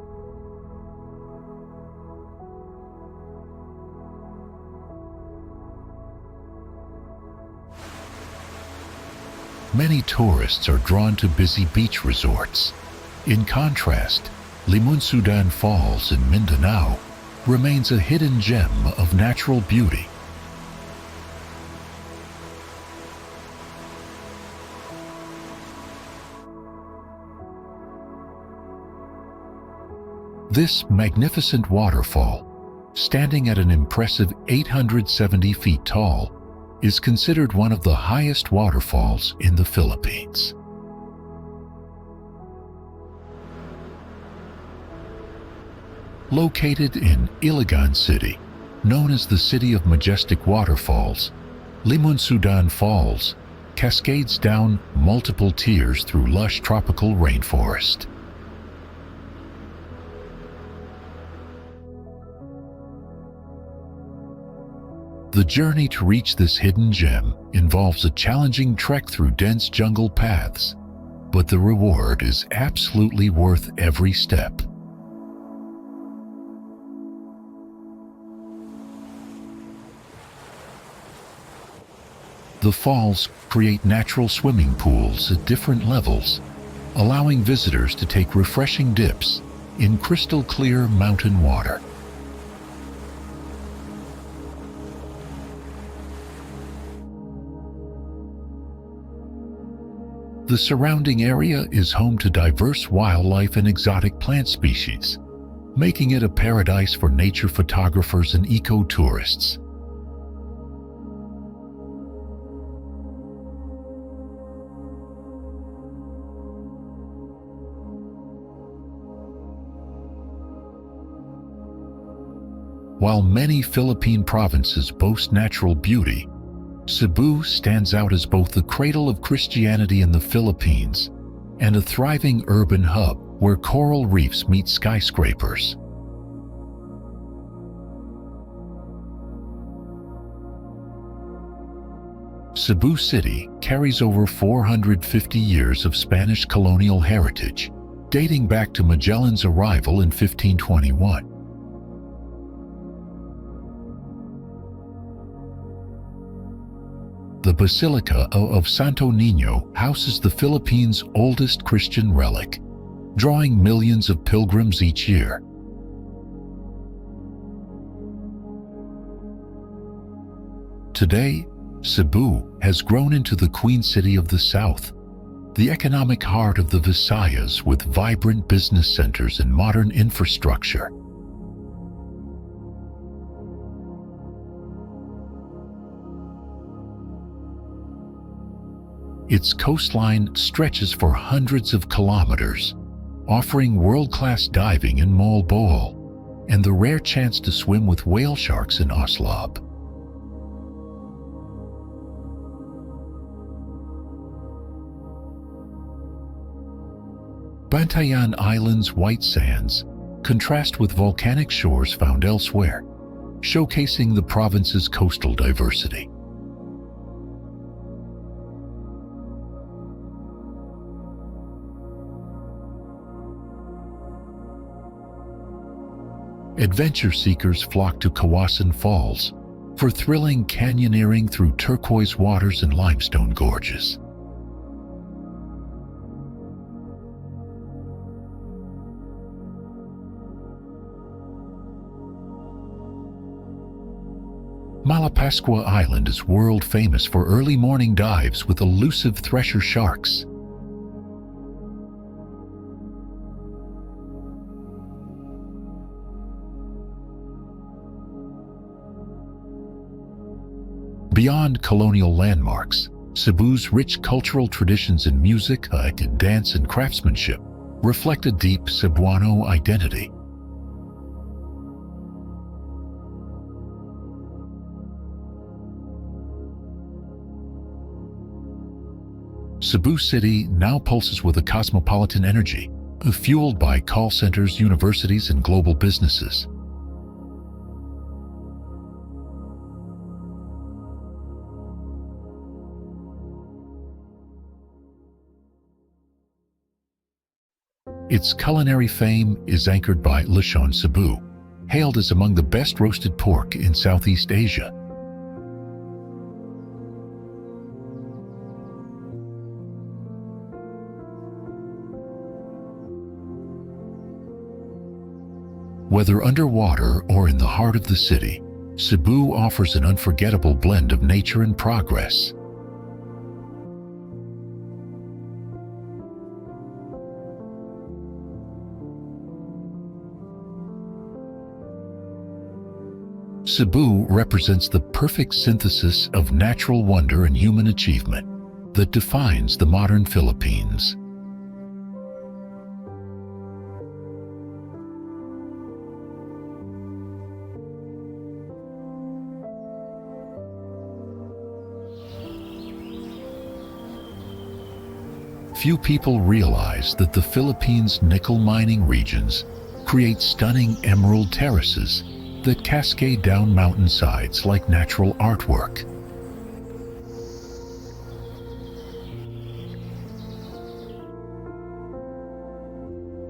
Many tourists are drawn to busy beach resorts. In contrast, Limunsudan Falls in Mindanao remains a hidden gem of natural beauty. This magnificent waterfall, standing at an impressive 870 feet tall, is considered one of the highest waterfalls in the Philippines. Located in Iligan City, known as the City of Majestic Waterfalls, Limunsudan Falls cascades down multiple tiers through lush tropical rainforest. The journey to reach this hidden gem involves a challenging trek through dense jungle paths, but the reward is absolutely worth every step. The falls create natural swimming pools at different levels, allowing visitors to take refreshing dips in crystal clear mountain water. The surrounding area is home to diverse wildlife and exotic plant species, making it a paradise for nature photographers and eco-tourists. While many Philippine provinces boast natural beauty, Cebu stands out as both the cradle of Christianity in the Philippines and a thriving urban hub where coral reefs meet skyscrapers. Cebu City carries over 450 years of Spanish colonial heritage, dating back to Magellan's arrival in 1521. The Basilica of Santo Niño houses the Philippines' oldest Christian relic, drawing millions of pilgrims each year. Today, Cebu has grown into the Queen City of the South, the economic heart of the Visayas with vibrant business centers and modern infrastructure. Its coastline stretches for hundreds of kilometers, offering world-class diving in Malboal and the rare chance to swim with whale sharks in Oslab. Bantayan Island's white sands contrast with volcanic shores found elsewhere, showcasing the province's coastal diversity. Adventure seekers flock to Kawasan Falls for thrilling canyoneering through turquoise waters and limestone gorges. Malapascua Island is world famous for early morning dives with elusive thresher sharks. Beyond colonial landmarks, Cebu's rich cultural traditions in music, dance, and craftsmanship reflect a deep Cebuano identity. Cebu City now pulses with a cosmopolitan energy, fueled by call centers, universities, and global businesses. Its culinary fame is anchored by Lechon Cebu, hailed as among the best roasted pork in Southeast Asia. Whether underwater or in the heart of the city, Cebu offers an unforgettable blend of nature and progress. Cebu represents the perfect synthesis of natural wonder and human achievement that defines the modern Philippines. Few people realize that the Philippines' nickel mining regions create stunning emerald terraces that cascade down mountainsides like natural artwork.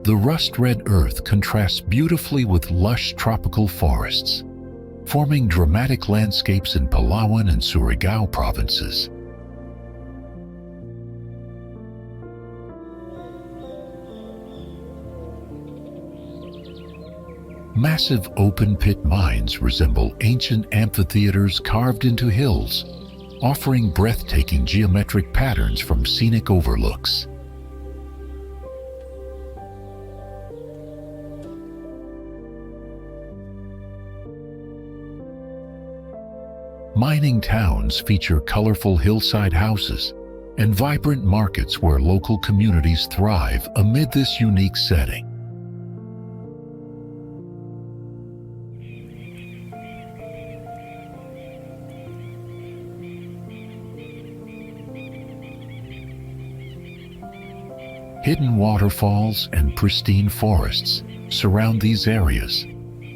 The rust-red earth contrasts beautifully with lush tropical forests, forming dramatic landscapes in Palawan and Surigao provinces. Massive open-pit mines resemble ancient amphitheaters carved into hills, offering breathtaking geometric patterns from scenic overlooks. Mining towns feature colorful hillside houses and vibrant markets where local communities thrive amid this unique setting. Hidden waterfalls and pristine forests surround these areas,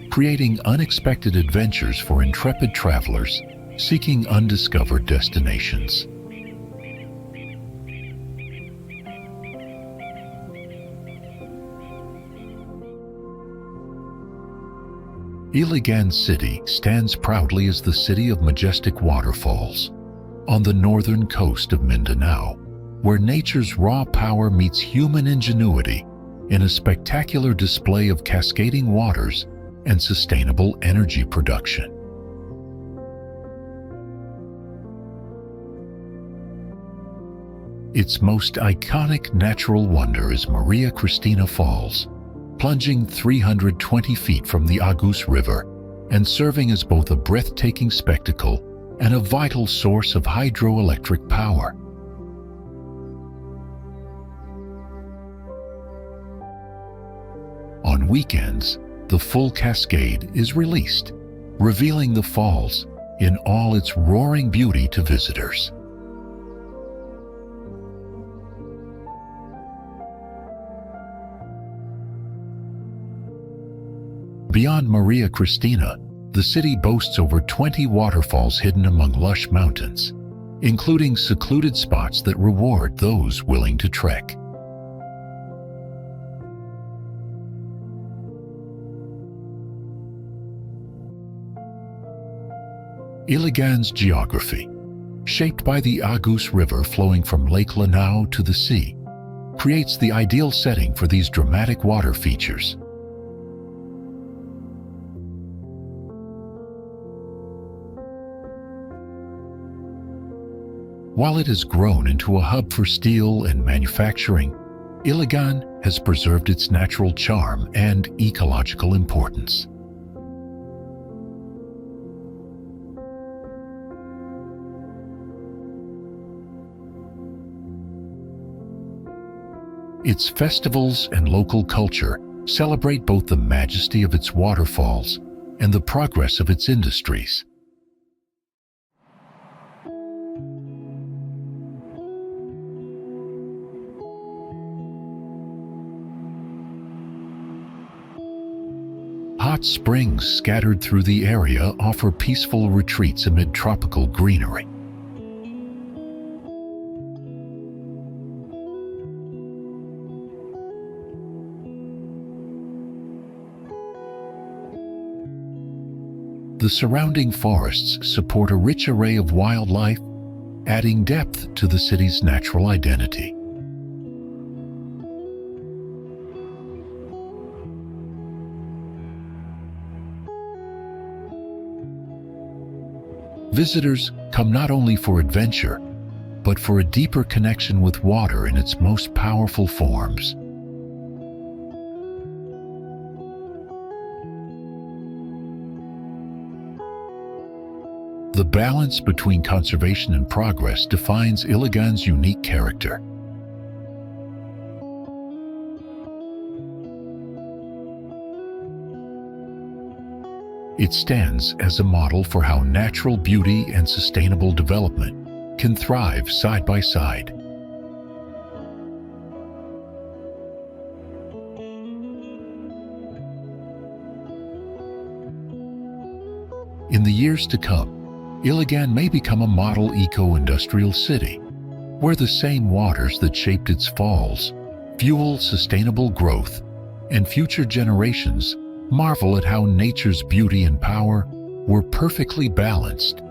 creating unexpected adventures for intrepid travelers seeking undiscovered destinations. Iligan City stands proudly as the city of majestic waterfalls on the northern coast of Mindanao, where nature's raw power meets human ingenuity in a spectacular display of cascading waters and sustainable energy production. Its most iconic natural wonder is Maria Cristina Falls, plunging 320 feet from the Agus River and serving as both a breathtaking spectacle and a vital source of hydroelectric power. On weekends, the full cascade is released, revealing the falls in all its roaring beauty to visitors. Beyond Maria Cristina, the city boasts over 20 waterfalls hidden among lush mountains, including secluded spots that reward those willing to trek. Iligan's geography, shaped by the Agus River flowing from Lake Lanao to the sea, creates the ideal setting for these dramatic water features. While it has grown into a hub for steel and manufacturing, Iligan has preserved its natural charm and ecological importance. Its festivals and local culture celebrate both the majesty of its waterfalls and the progress of its industries. Hot springs scattered through the area offer peaceful retreats amid tropical greenery. The surrounding forests support a rich array of wildlife, adding depth to the city's natural identity. Visitors come not only for adventure, but for a deeper connection with water in its most powerful forms. The balance between conservation and progress defines Iligan's unique character. It stands as a model for how natural beauty and sustainable development can thrive side by side. In the years to come, Iligan may become a model eco-industrial city, where the same waters that shaped its falls fuel sustainable growth, and future generations marvel at how nature's beauty and power were perfectly balanced.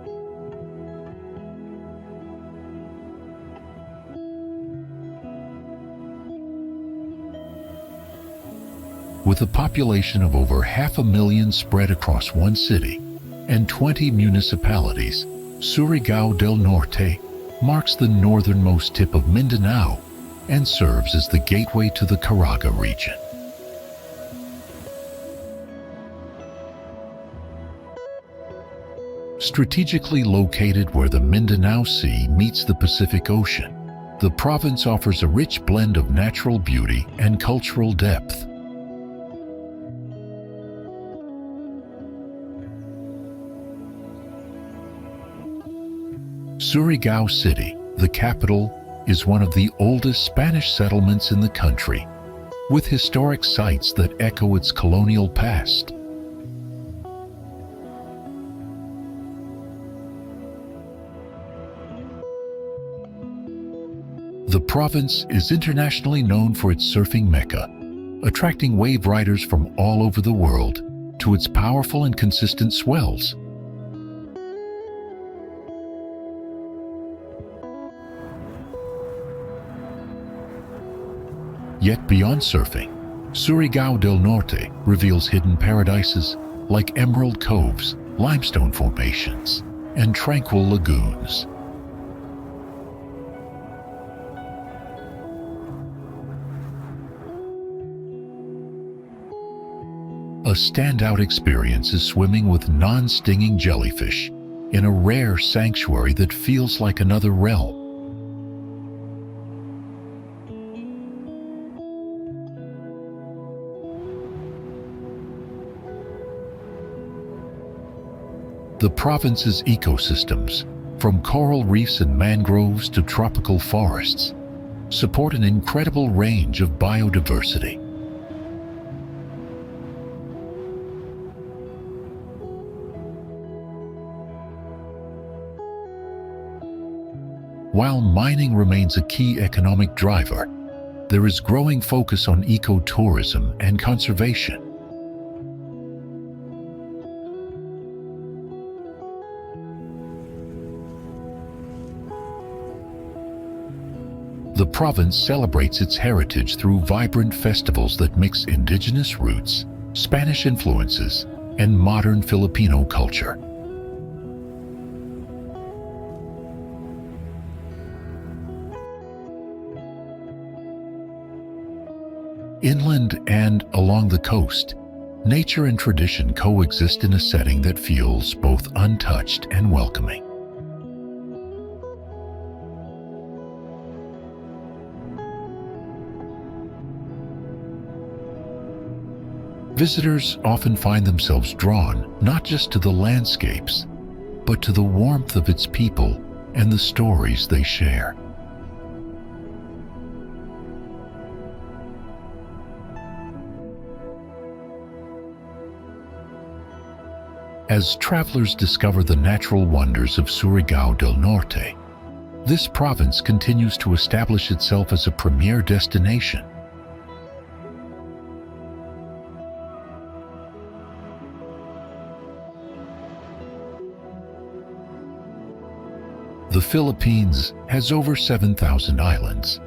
With a population of over 500,000 spread across one city and 20 municipalities, Surigao del Norte marks the northernmost tip of Mindanao and serves as the gateway to the Caraga region. Strategically located where the Mindanao Sea meets the Pacific Ocean, the province offers a rich blend of natural beauty and cultural depth. Surigao City, the capital, is one of the oldest Spanish settlements in the country, with historic sites that echo its colonial past. The province is internationally known for its surfing mecca, attracting wave riders from all over the world to its powerful and consistent swells. Yet beyond surfing, Surigao del Norte reveals hidden paradises like emerald coves, limestone formations, and tranquil lagoons. A standout experience is swimming with non-stinging jellyfish in a rare sanctuary that feels like another realm. The province's ecosystems, from coral reefs and mangroves to tropical forests, support an incredible range of biodiversity. While mining remains a key economic driver, there is growing focus on ecotourism and conservation. The province celebrates its heritage through vibrant festivals that mix indigenous roots, Spanish influences, and modern Filipino culture. Inland and along the coast, nature and tradition coexist in a setting that feels both untouched and welcoming. Visitors often find themselves drawn not just to the landscapes, but to the warmth of its people and the stories they share. As travelers discover the natural wonders of Surigao del Norte, this province continues to establish itself as a premier destination. The Philippines has over 7,000 islands,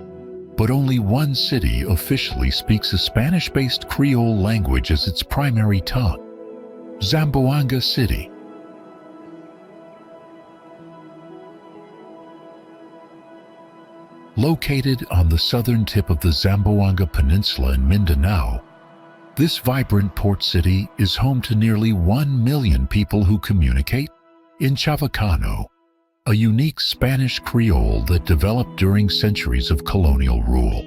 but only one city officially speaks a Spanish-based Creole language as its primary tongue: Zamboanga City. Located on the southern tip of the Zamboanga Peninsula in Mindanao, this vibrant port city is home to nearly 1 million people who communicate in Chavacano, a unique Spanish Creole that developed during centuries of colonial rule.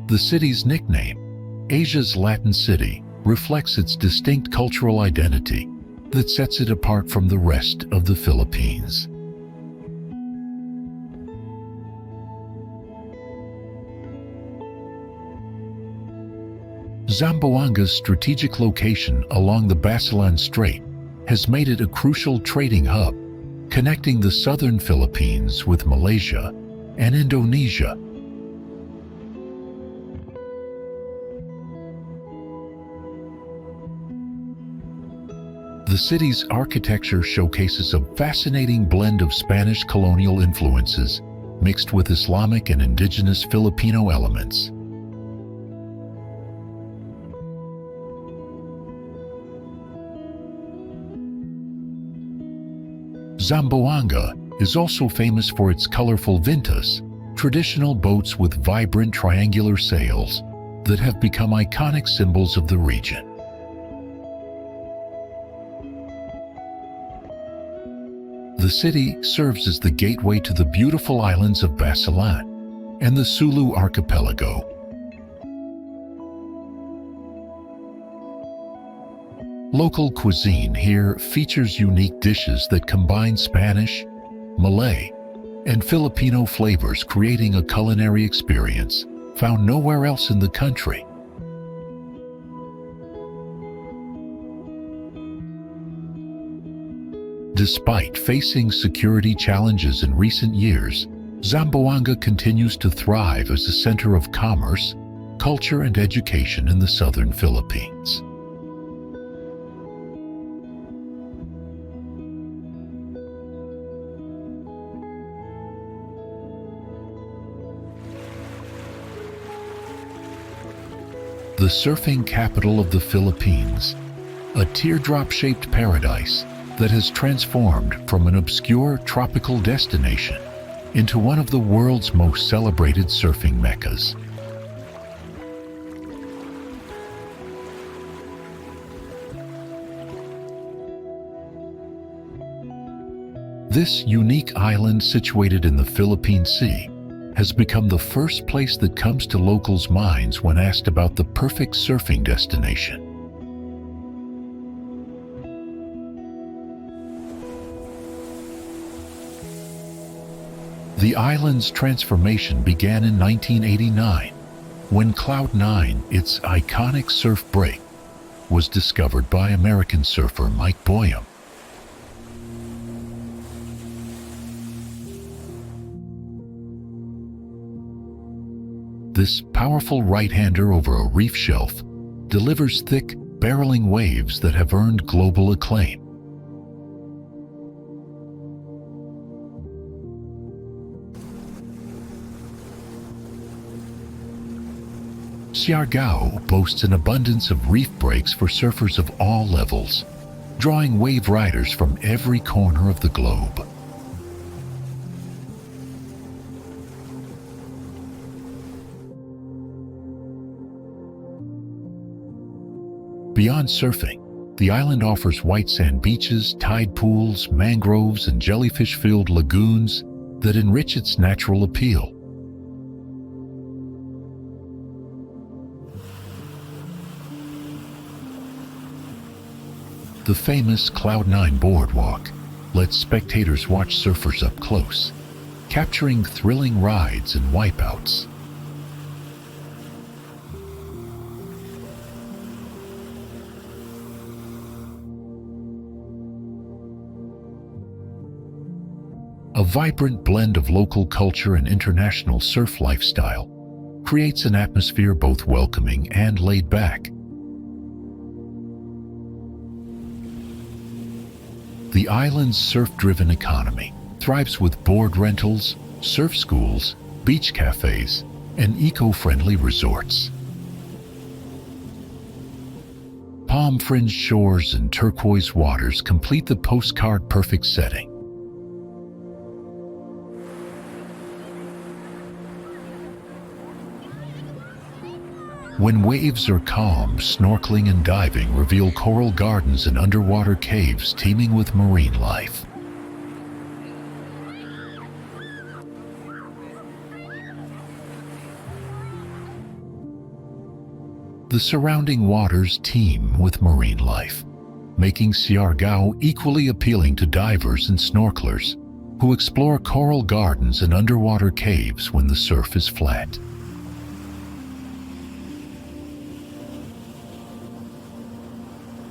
The city's nickname, Asia's Latin City, reflects its distinct cultural identity that sets it apart from the rest of the Philippines. Zamboanga's strategic location along the Basilan Strait has made it a crucial trading hub, connecting the southern Philippines with Malaysia and Indonesia. The city's architecture showcases a fascinating blend of Spanish colonial influences mixed with Islamic and indigenous Filipino elements. Zamboanga is also famous for its colorful vintas, traditional boats with vibrant triangular sails that have become iconic symbols of the region. The city serves as the gateway to the beautiful islands of Basilan and the Sulu archipelago. Local cuisine here features unique dishes that combine Spanish, Malay, and Filipino flavors, creating a culinary experience found nowhere else in the country. Despite facing security challenges in recent years, Zamboanga continues to thrive as a center of commerce, culture, and education in the southern Philippines. The surfing capital of the Philippines, a teardrop-shaped paradise that has transformed from an obscure tropical destination into one of the world's most celebrated surfing meccas. This unique island situated in the Philippine Sea has become the first place that comes to locals' minds when asked about the perfect surfing destination. The island's transformation began in 1989, when Cloud9, its iconic surf break, was discovered by American surfer Mike Boyum. This powerful right-hander over a reef shelf delivers thick, barreling waves that have earned global acclaim. Siargao boasts an abundance of reef breaks for surfers of all levels, drawing wave riders from every corner of the globe. Beyond surfing, the island offers white sand beaches, tide pools, mangroves, and jellyfish-filled lagoons that enrich its natural appeal. The famous Cloud9 boardwalk lets spectators watch surfers up close, capturing thrilling rides and wipeouts. A vibrant blend of local culture and international surf lifestyle creates an atmosphere both welcoming and laid back. The island's surf-driven economy thrives with board rentals, surf schools, beach cafes, and eco-friendly resorts. Palm-fringed shores and turquoise waters complete the postcard-perfect setting. When waves are calm, snorkeling and diving reveal coral gardens and underwater caves teeming with marine life. The surrounding waters teem with marine life, making Siargao equally appealing to divers and snorkelers who explore coral gardens and underwater caves when the surf is flat.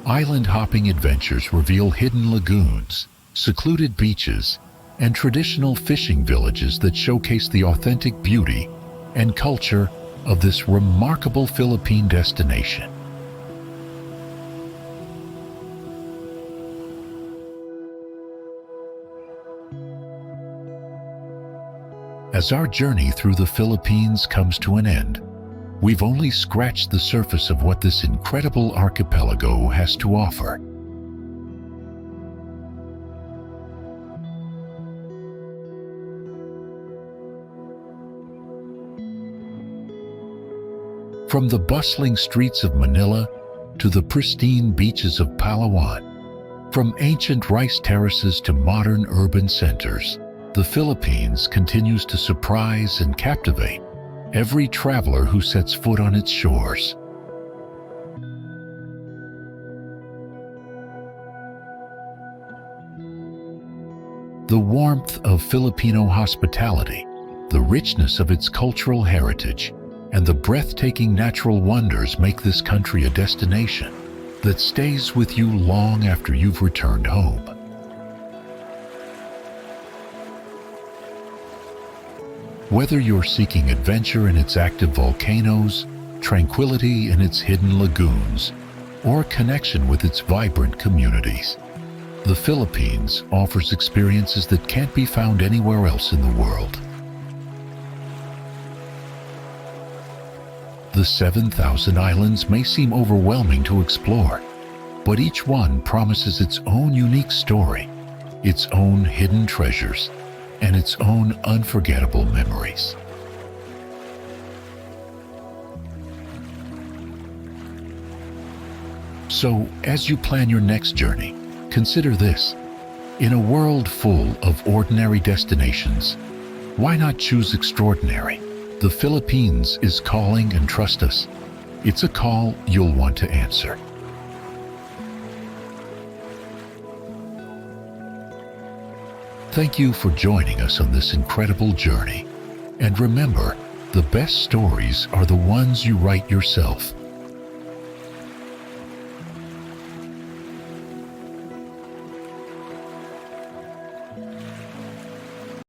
Island hopping adventures reveal hidden lagoons, secluded beaches, and traditional fishing villages that showcase the authentic beauty and culture of this remarkable Philippine destination. As our journey through the Philippines comes to an end, we've only scratched the surface of what this incredible archipelago has to offer. From the bustling streets of Manila to the pristine beaches of Palawan, from ancient rice terraces to modern urban centers, the Philippines continues to surprise and captivate every traveler who sets foot on its shores. The warmth of Filipino hospitality, the richness of its cultural heritage, and the breathtaking natural wonders make this country a destination that stays with you long after you've returned home. Whether you're seeking adventure in its active volcanoes, tranquility in its hidden lagoons, or connection with its vibrant communities, the Philippines offers experiences that can't be found anywhere else in the world. The 7,000 islands may seem overwhelming to explore, but each one promises its own unique story, its own hidden treasures, and its own unforgettable memories. So, as you plan your next journey, consider this. In a world full of ordinary destinations, why not choose extraordinary? The Philippines is calling, and trust us, it's a call you'll want to answer. Thank you for joining us on this incredible journey. And remember, the best stories are the ones you write yourself.